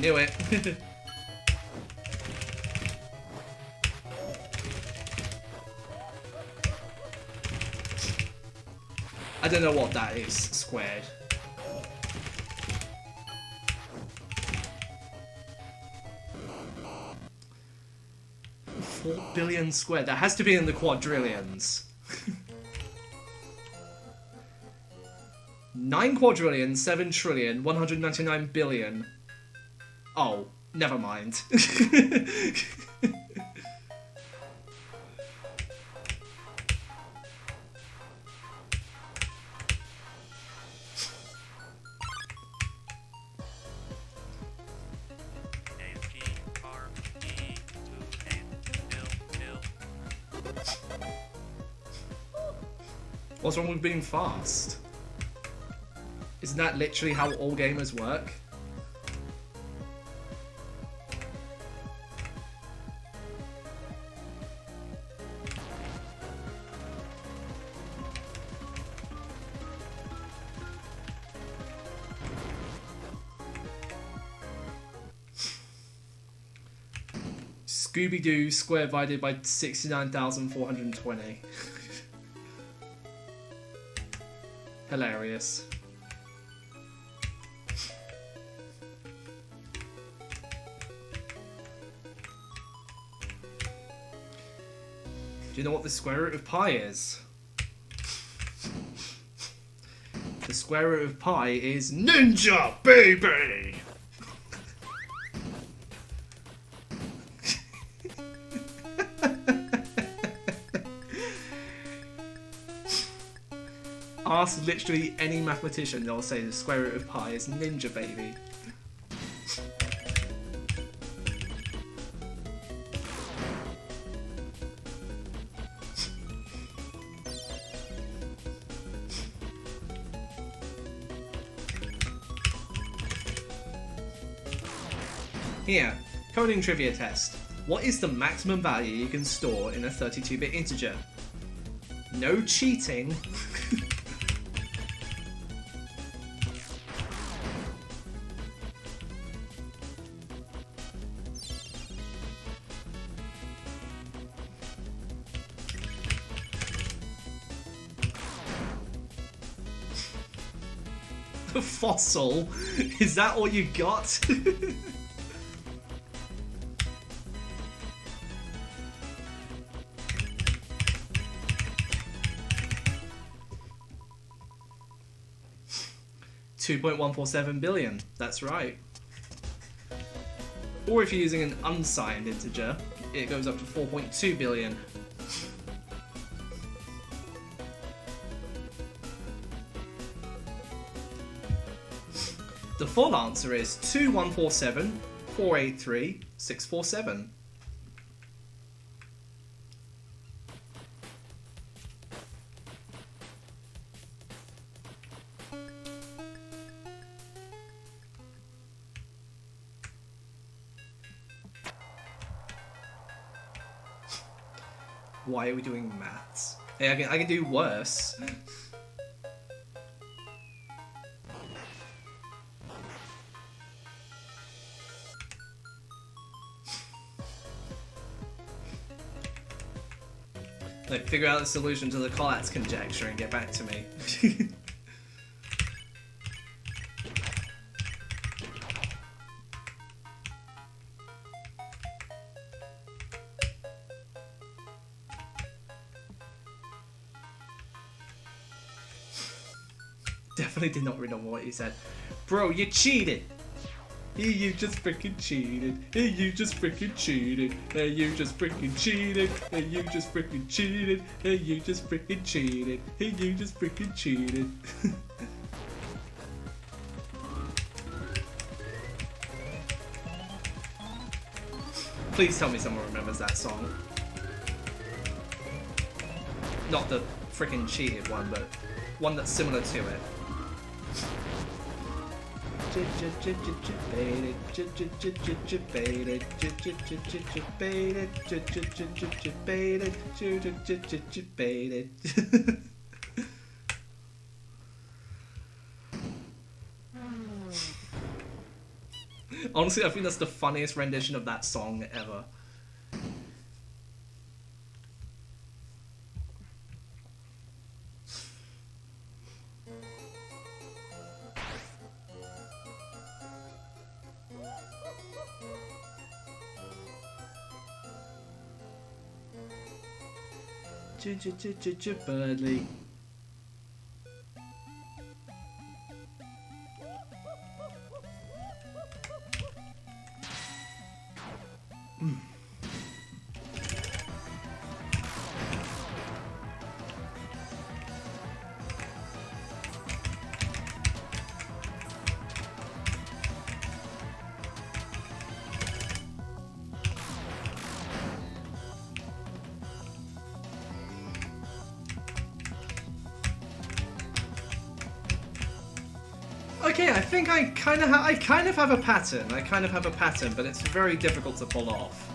Knew it. I don't know what that is squared. $4 billion squared. That has to be in the quadrillions. 9 quadrillion, 7 trillion, 199 billion. Oh, never mind. What's wrong with being fast? Isn't that literally how all gamers work? Scooby-Doo square divided by 69,420. Hilarious. Do you know what the square root of pi is? The square root of pi is ninja, baby! Ask literally any mathematician, they'll say the square root of pi is ninja, baby. Here, coding trivia test. What is the maximum value you can store in a 32-bit integer? No cheating. Fossil? Is that all you got? 2.147 billion, that's right. Or if you're using an unsigned integer, it goes up to 4.2 billion. The full answer is 2,147,483,647. Why are we doing maths? Hey, I can do worse. Like, figure out the solution to the Collatz conjecture and get back to me. Definitely did not read on what you said. Bro, you cheated! Hey, you just freaking cheated. Hey, you just freaking cheated. Hey, you just freaking cheated. Hey, you just freaking cheated. Hey, you just freaking cheated. Hey, you just freaking cheated. Please tell me someone remembers that song. Not the freaking cheated one, but one that's similar to it. Honestly, I think that's the funniest rendition of that song ever. Birdly. Okay, I think I kind of have a pattern. I kind of have a pattern, but it's very difficult to pull off.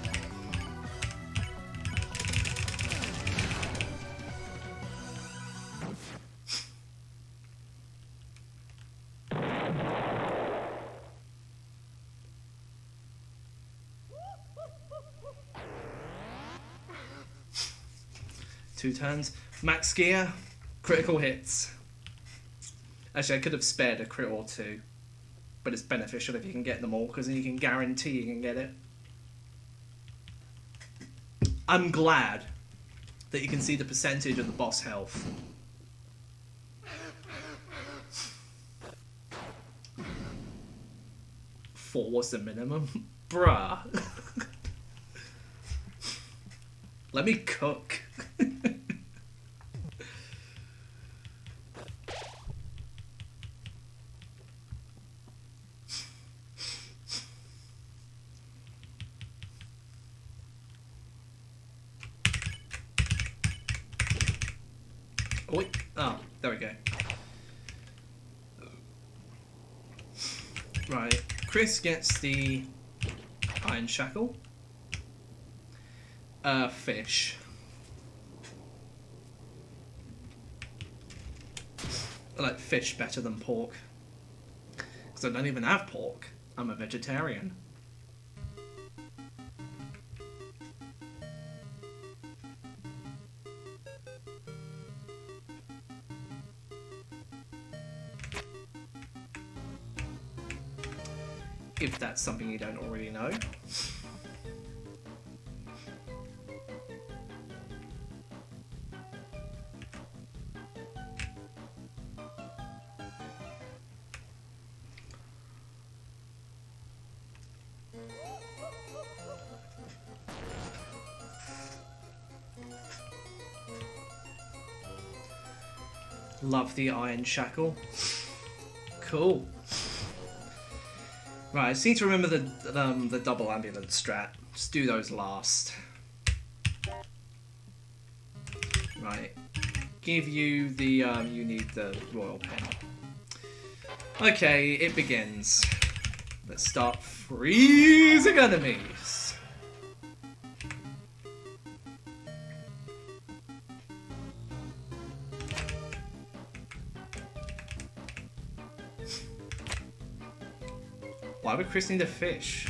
Two turns, max gear, critical hits. Actually, I could have spared a crit or two, but it's beneficial if you can get them all, because then you can guarantee you can get it. I'm glad that you can see the percentage of the boss health. Four was the minimum? Bruh. Let me cook. Wait. Oh, there we go. Right. Chris gets the Iron shackle. Fish. I like fish better than pork. Because I don't even have pork. I'm a vegetarian. If that's something you don't already know. Love the iron shackle. Cool. Right, I just need to remember the double ambulance strat. Just do those last. Right. Give you the, you need the royal pen. Okay, it begins. Let's start freezing enemies. Why would Chris need a fish?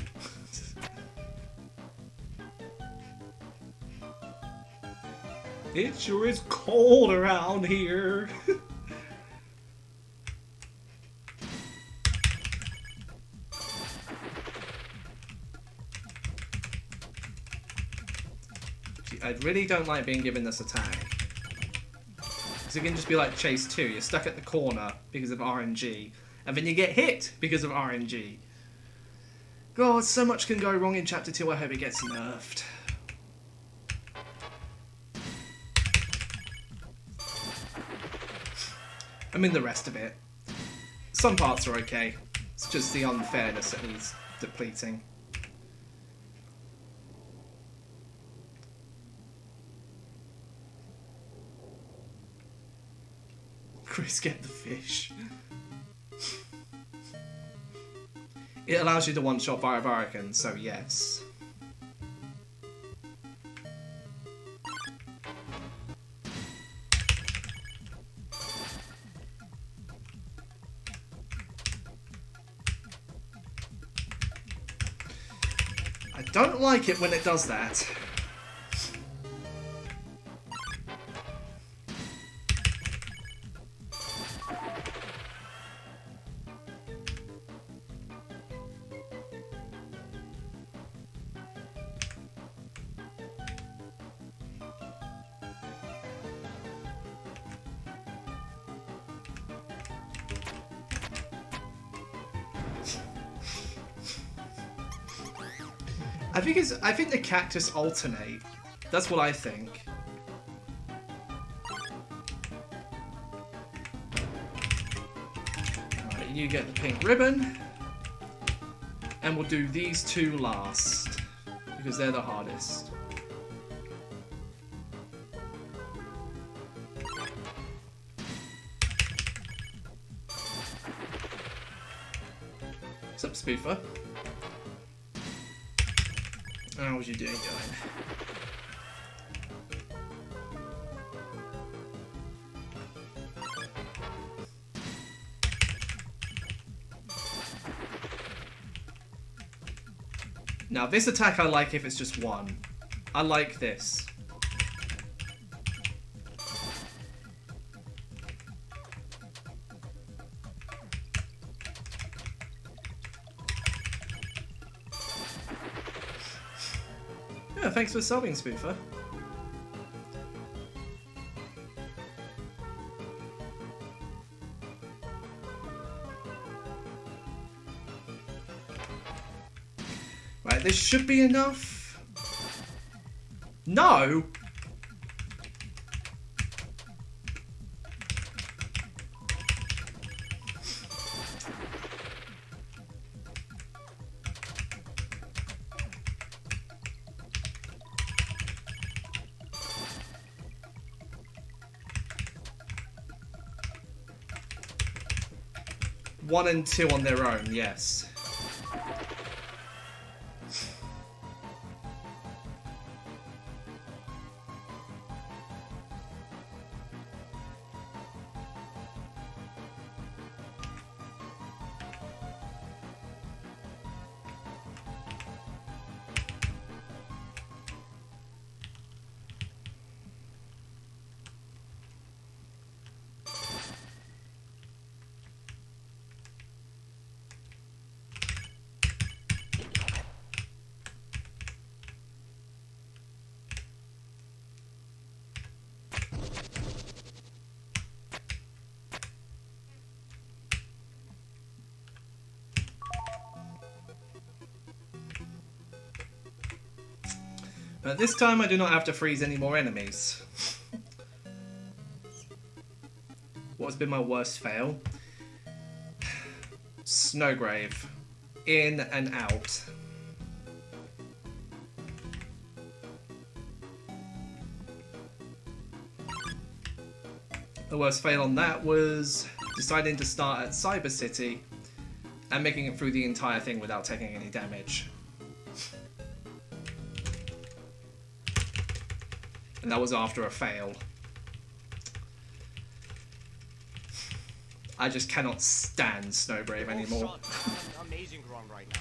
It sure is cold around here. I really don't like being given this attack. Because it can just be like Chase 2. You're stuck at the corner because of RNG. And then you get hit because of RNG. God, so much can go wrong in Chapter 2. I hope it gets nerfed. I mean the rest of it. Some parts are okay. It's just the unfairness that needs depleting. Chris, get the fish. It allows you to one-shot Barbarican, so yes. I don't like it when it does that. I think the cactus alternate. That's what I think. Right, you get the pink ribbon. And we'll do these two last. Because they're the hardest. What's up, Spoofer? How's your day going? Now this attack I like if it's just one. I like this. Yeah, thanks for subbing, Spoofer. Right, this should be enough. No! One and two on their own, yes. But this time I do not have to freeze any more enemies. What has been my worst fail? Snowgrave. In and out. The worst fail on that was deciding to start at Cyber City and making it through the entire thing without taking any damage. And that was after a fail. I just cannot stand Snowgrave anymore. Amazing run right now.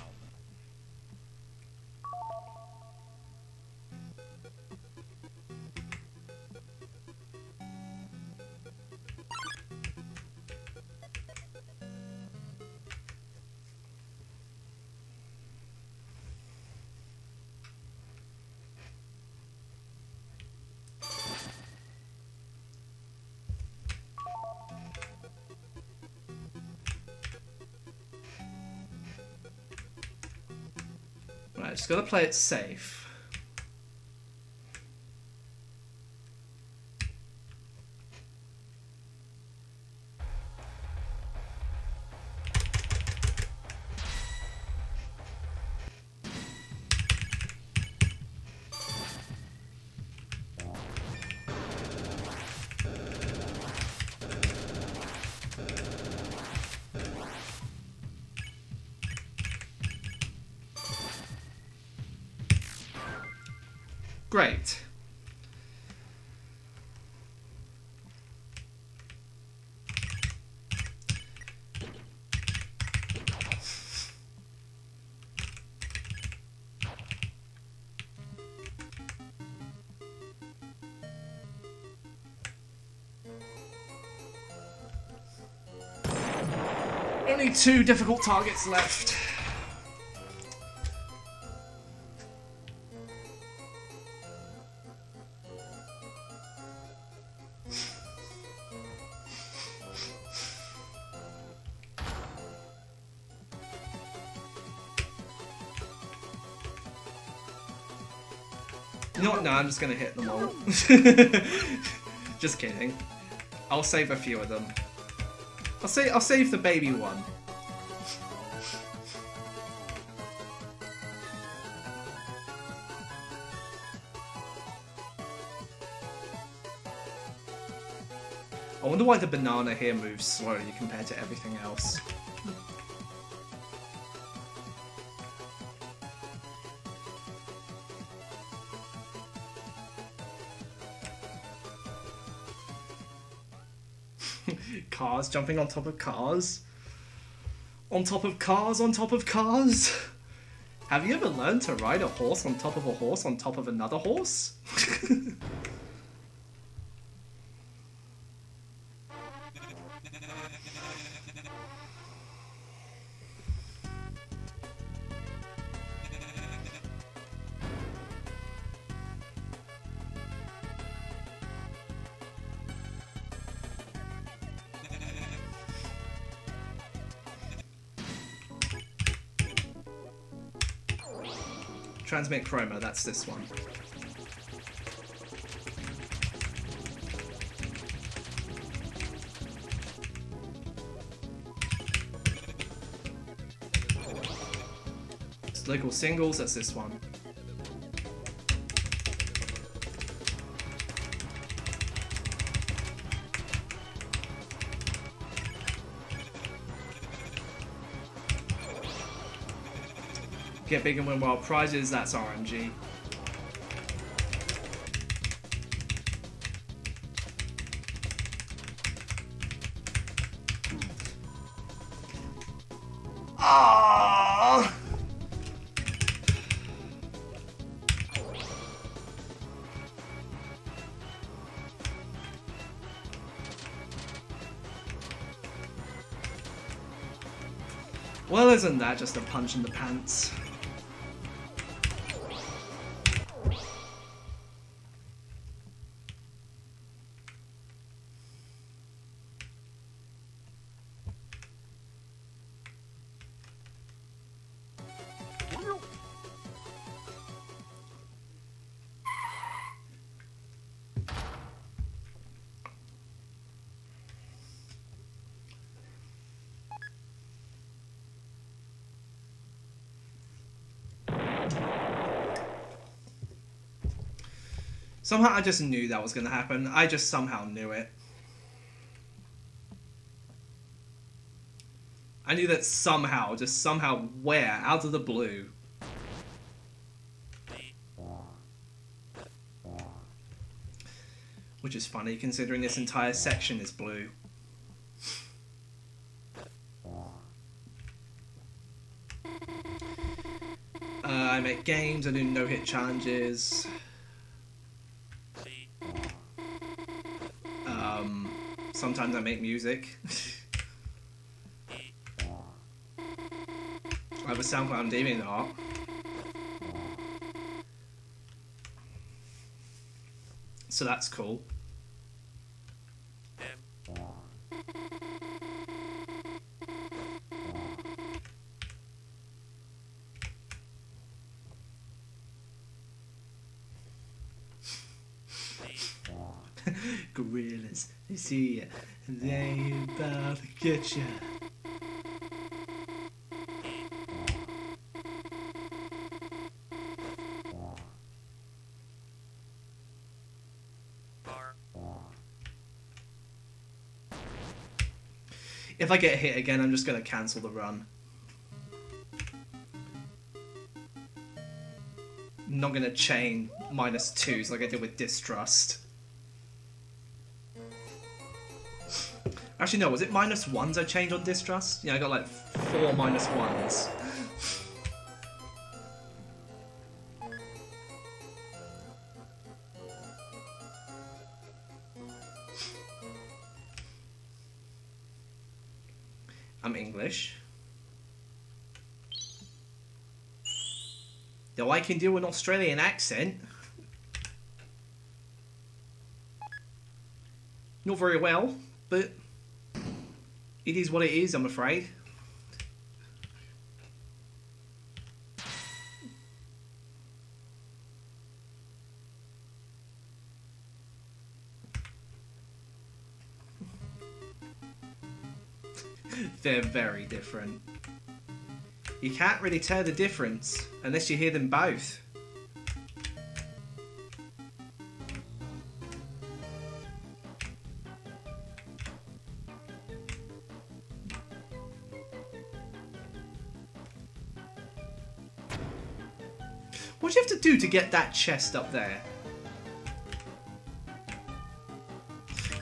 Right, just gotta play it safe. Great. Only 2 difficult targets left. You know what? No, I'm just gonna hit them all. Just kidding. I'll save a few of them. I'll save the baby one. I wonder why the banana here moves slowly compared to everything else. Cars jumping on top of cars. On top of cars on top of cars. Have you ever learned to ride a horse on top of a horse on top of another horse? Transmit chroma, that's this one. Local singles, that's this one. Get big and win wild prizes, that's RNG. Ah! Well, isn't that just a punch in the pants? Somehow I just knew that was going to happen. I just somehow knew it. I knew that somehow, just somehow, where, out of the blue. Which is funny, considering this entire section is blue. I make games, I do no-hit challenges. Sometimes I make music. I have a SoundCloud and DeviantArt. So that's cool. Gorillas, they see ya, and they about to get ya. If I get hit again, I'm just gonna cancel the run. I'm not gonna chain -2s like I did with Distrust. Actually, no, was it -1s I changed on Distrust? Yeah, I got like 4 -1s. I'm English. Though I can do an Australian accent. Not very well, but it is what it is, I'm afraid. They're very different. You can't really tell the difference unless you hear them both. What do you have to do to get that chest up there?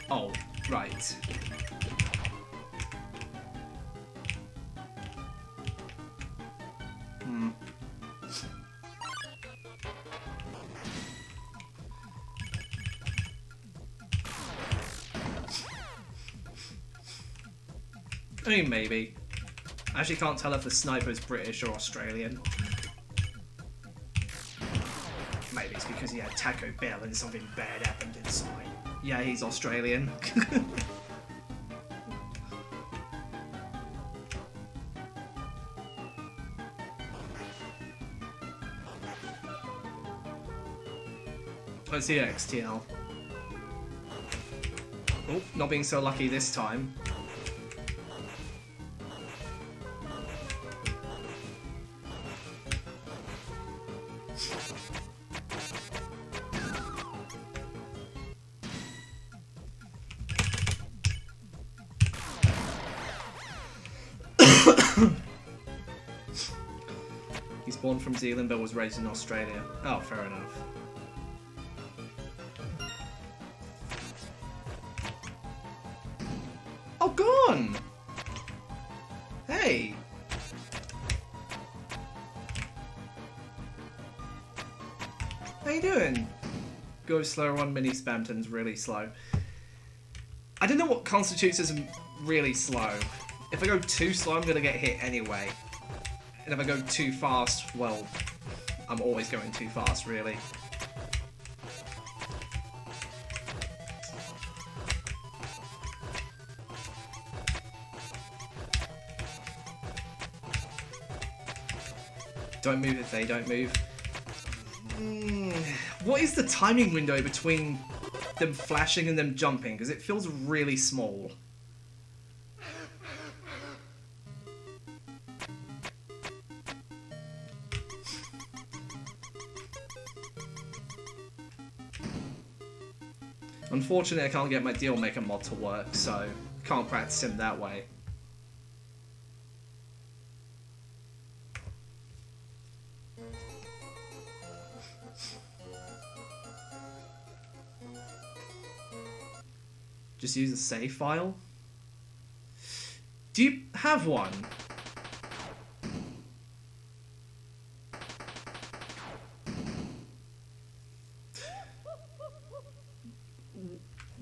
Oh, right. I mean, maybe. I actually can't tell if the sniper's British or Australian. Maybe it's because he had Taco Bell and something bad happened inside. Yeah, he's Australian. Let's see XTL. Oh, not being so lucky this time. He's born from Zealand but was raised in Australia. Oh, fair enough. Oh, gone! Hey! How you doing? Go slower, 1 mini Spamton's really slow. I don't know what constitutes as really slow. If I go too slow, I'm gonna get hit anyway. And if I go too fast, well, I'm always going too fast, really. Don't move if they don't move. What is the timing window between them flashing and them jumping? Because it feels really small. Unfortunately, I can't get my Deal Maker mod to work, so can't practice him that way. Just use a save file? Do you have one?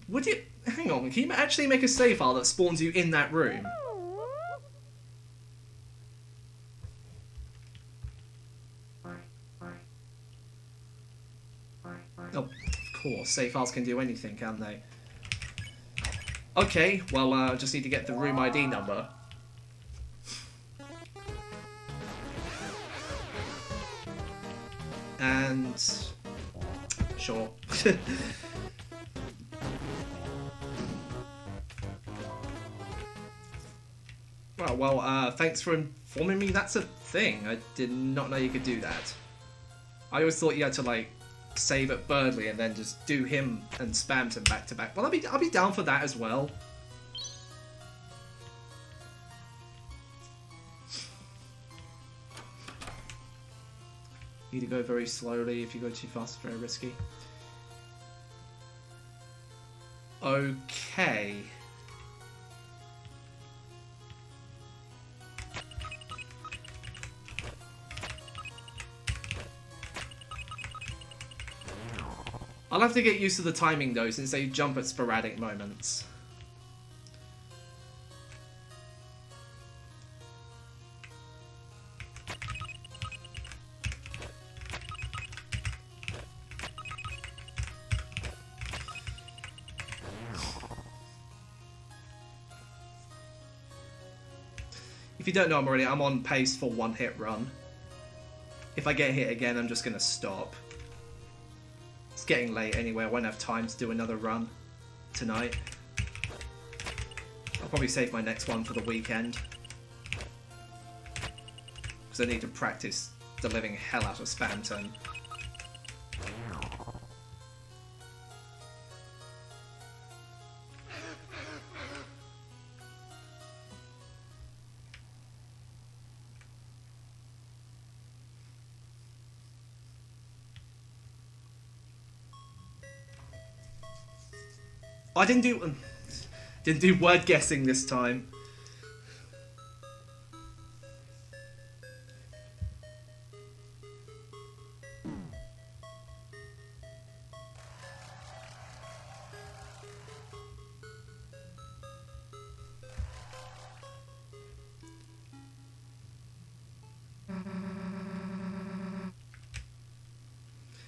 Would you... Hang on, can you actually make a save file that spawns you in that room? Oh, of course, save files can do anything, can't they? Okay, well, just need to get the room ID number. And... sure. Well, thanks for informing me that's a thing. I did not know you could do that. I always thought you had to, like, save at Birdley and then just do him and Spamton back to back. Well, I'll be down for that as well. Need to go very slowly. If you go too fast, it's very risky. Okay. I'll have to get used to the timing though, since they jump at sporadic moments. If you don't know already, I'm on pace for one hit run. If I get hit again, I'm just gonna stop. It's getting late anyway, I won't have time to do another run tonight. I'll probably save my next one for the weekend. Because I need to practice the living hell out of Spamton. I didn't do word guessing this time.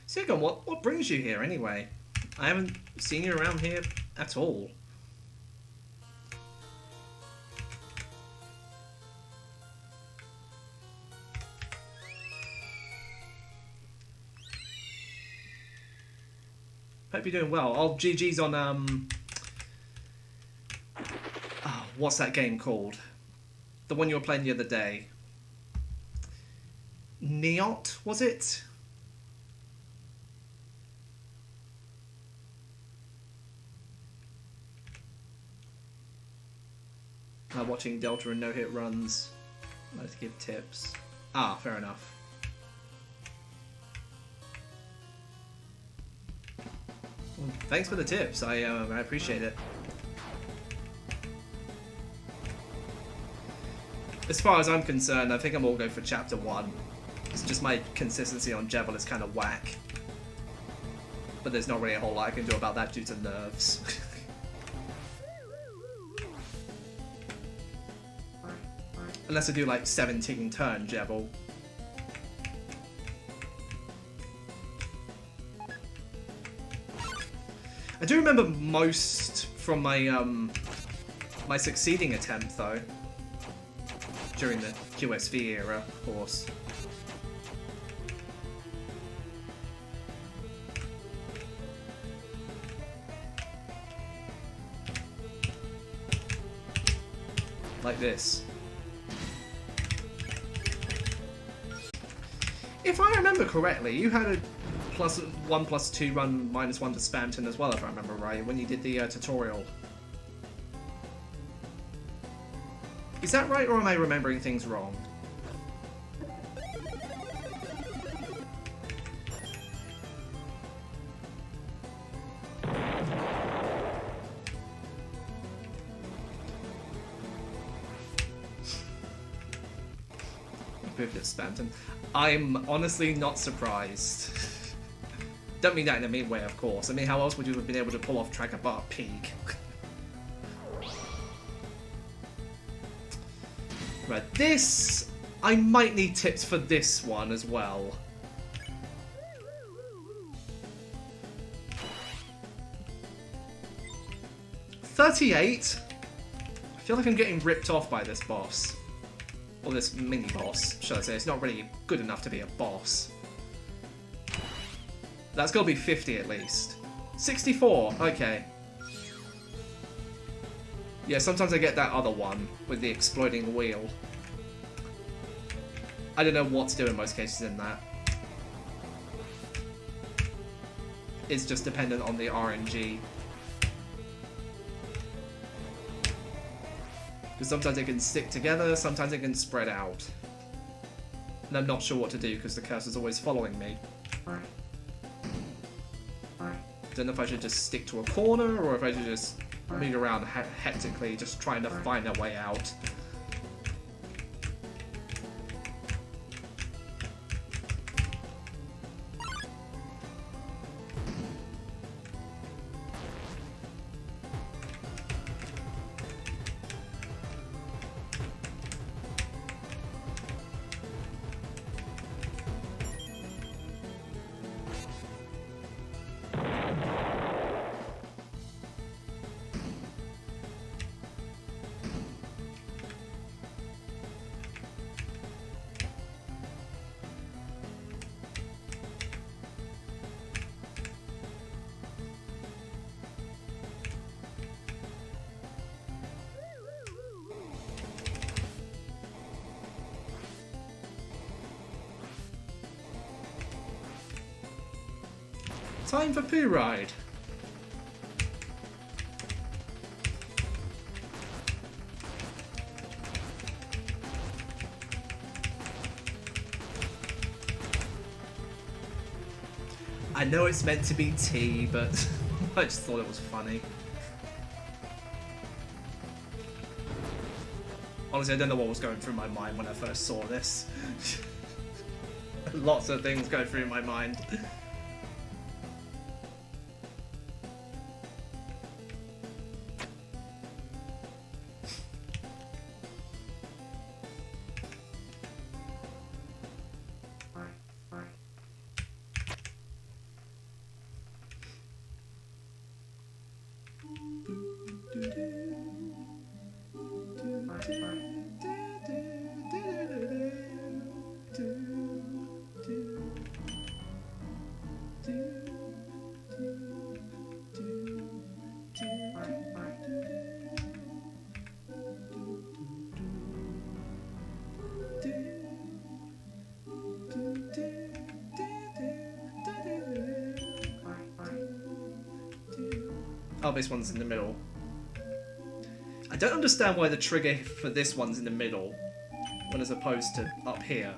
Second, what brings you here anyway? I haven't seen you around here at all. Hope you're doing well. Oh, GG's on oh, what's that game called? The one you were playing the other day. Neot, was it? Watching Deltarune no-hit runs. I like to give tips. Ah, fair enough. Well, thanks for the tips. I appreciate it. As far as I'm concerned, I think I'm all go for Chapter 1. It's just my consistency on Jebel is kind of whack. But there's not really a whole lot I can do about that due to nerves. Unless I do like 17 turn Jebel. I do remember most from my my succeeding attempt though. During the QSV era, of course. Like this. If I remember correctly, you had a plus 1 plus 2 run -1 to Spamton as well, if I remember right, when you did the tutorial. Is that right, or am I remembering things wrong? Spamton. I'm honestly not surprised. Don't mean that in a mean way, of course. I mean, how else would you have been able to pull off track a bar peak? Right, this... I might need tips for this one as well. $38? I feel like I'm getting ripped off by this boss. Or this mini-boss, should I say. It's not really good enough to be a boss. That's got to be 50 at least. 64, okay. Yeah, sometimes I get that other one with the exploding wheel. I don't know what to do in most cases in that. It's just dependent on the RNG. Because sometimes it can stick together, sometimes it can spread out. And I'm not sure what to do because the cursor's always following me. Don't know if I should just stick to a corner or if I should just move around hectically, just trying to find a way out. Time for poo ride. I know it's meant to be tea, but I just thought it was funny. Honestly, I don't know what was going through my mind when I first saw this. Lots of things go through my mind. Oh, this one's in the middle. I don't understand why the trigger for this one's in the middle, when as opposed to up here.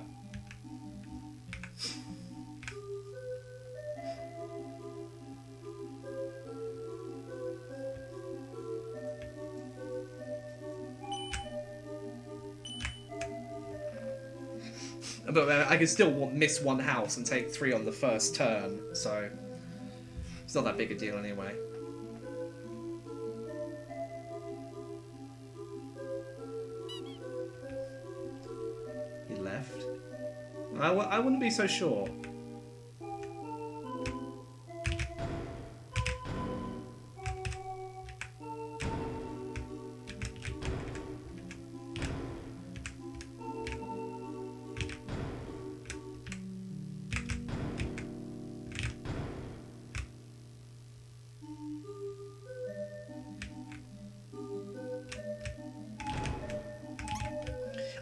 But I can still miss one house and take 3 on the first turn, so it's not that big a deal anyway. He left? I wouldn't be so sure.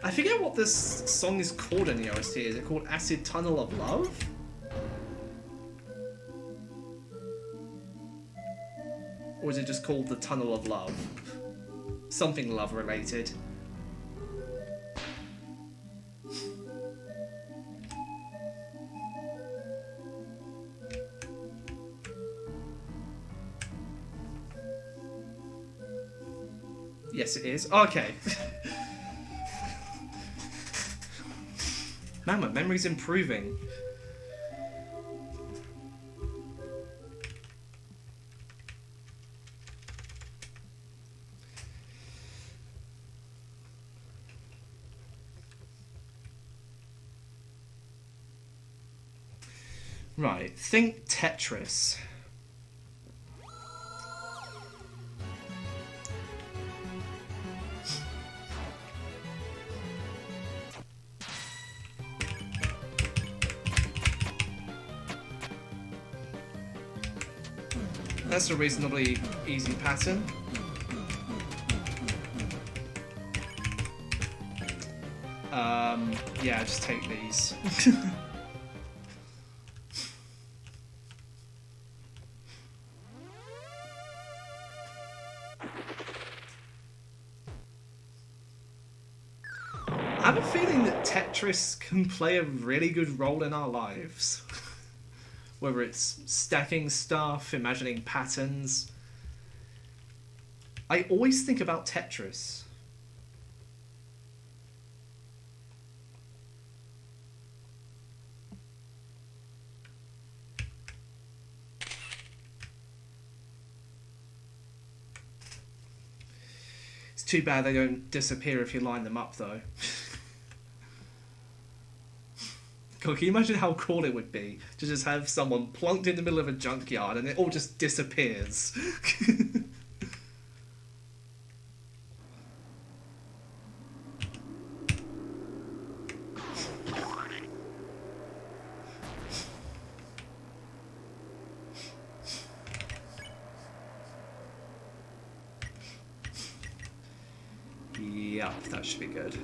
I forget what this song is called in the OST. Is it called Acid Tunnel of Love? Or is it just called the Tunnel of Love? Something love related. Yes, it is. Okay. Man, my memory's improving. Right, think Tetris. That's a reasonably easy pattern. Yeah, just take these. I have a feeling that Tetris can play a really good role in our lives. Whether it's stacking stuff, imagining patterns. I always think about Tetris. It's too bad they don't disappear if you line them up, though. God, can you imagine how cool it would be to just have someone plonked in the middle of a junkyard and it all just disappears? Yeah, that should be good.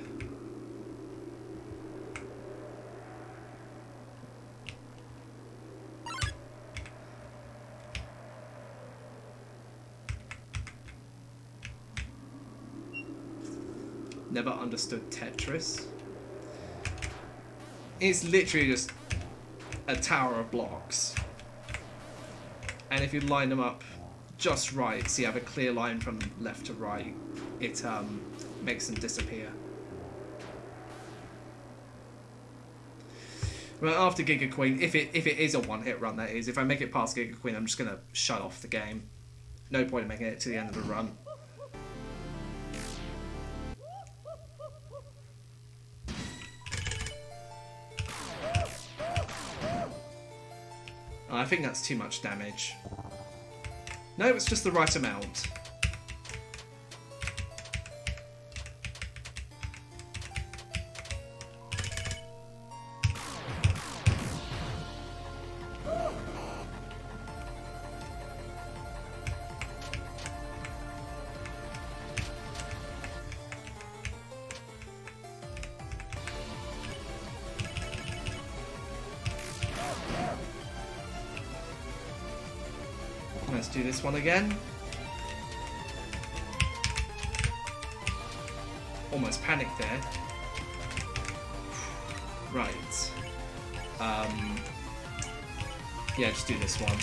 Never understood Tetris. It's literally just a tower of blocks. And if you line them up just right, so you have a clear line from left to right, it makes them disappear. Right, after Giga Queen, if it is a one-hit run, that is, if I make it past Giga Queen, I'm just going to shut off the game. No point in making it to the end of the run. I think that's too much damage. No, it's just the right amount. Let's do this one again. Almost panicked there. Right. Yeah, just do this one.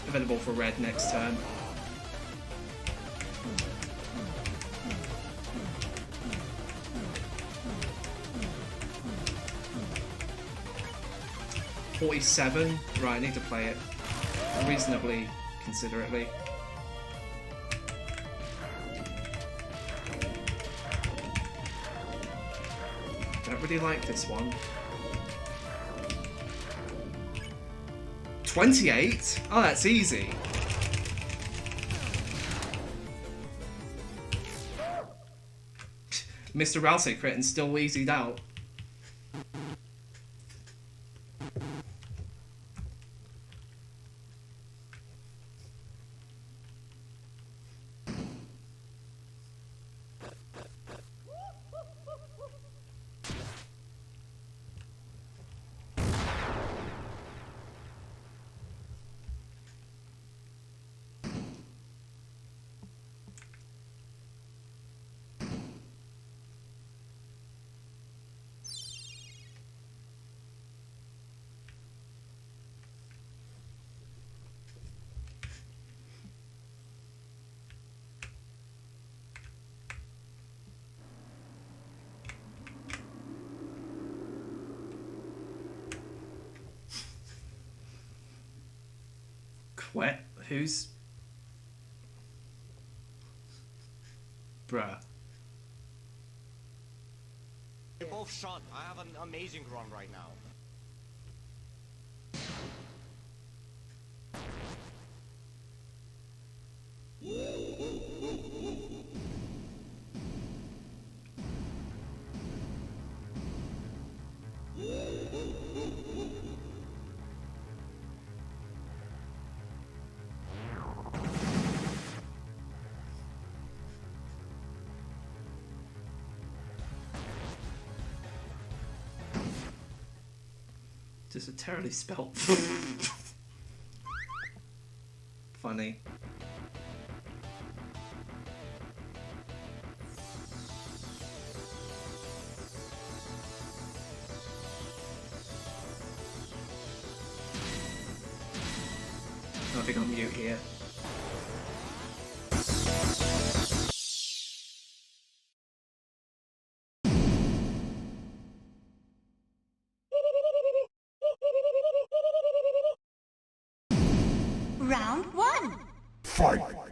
Available for red next turn. $47. Right, I need to play it reasonably considerately. Don't really like this one. 28? Oh, that's easy. Mr. Rousey crit and still easied out. Where? Who's... Bruh. You're both shot. I have an amazing run right now. Just a terribly spelt. Funny. I think I'm mute here. Round 1. Fight!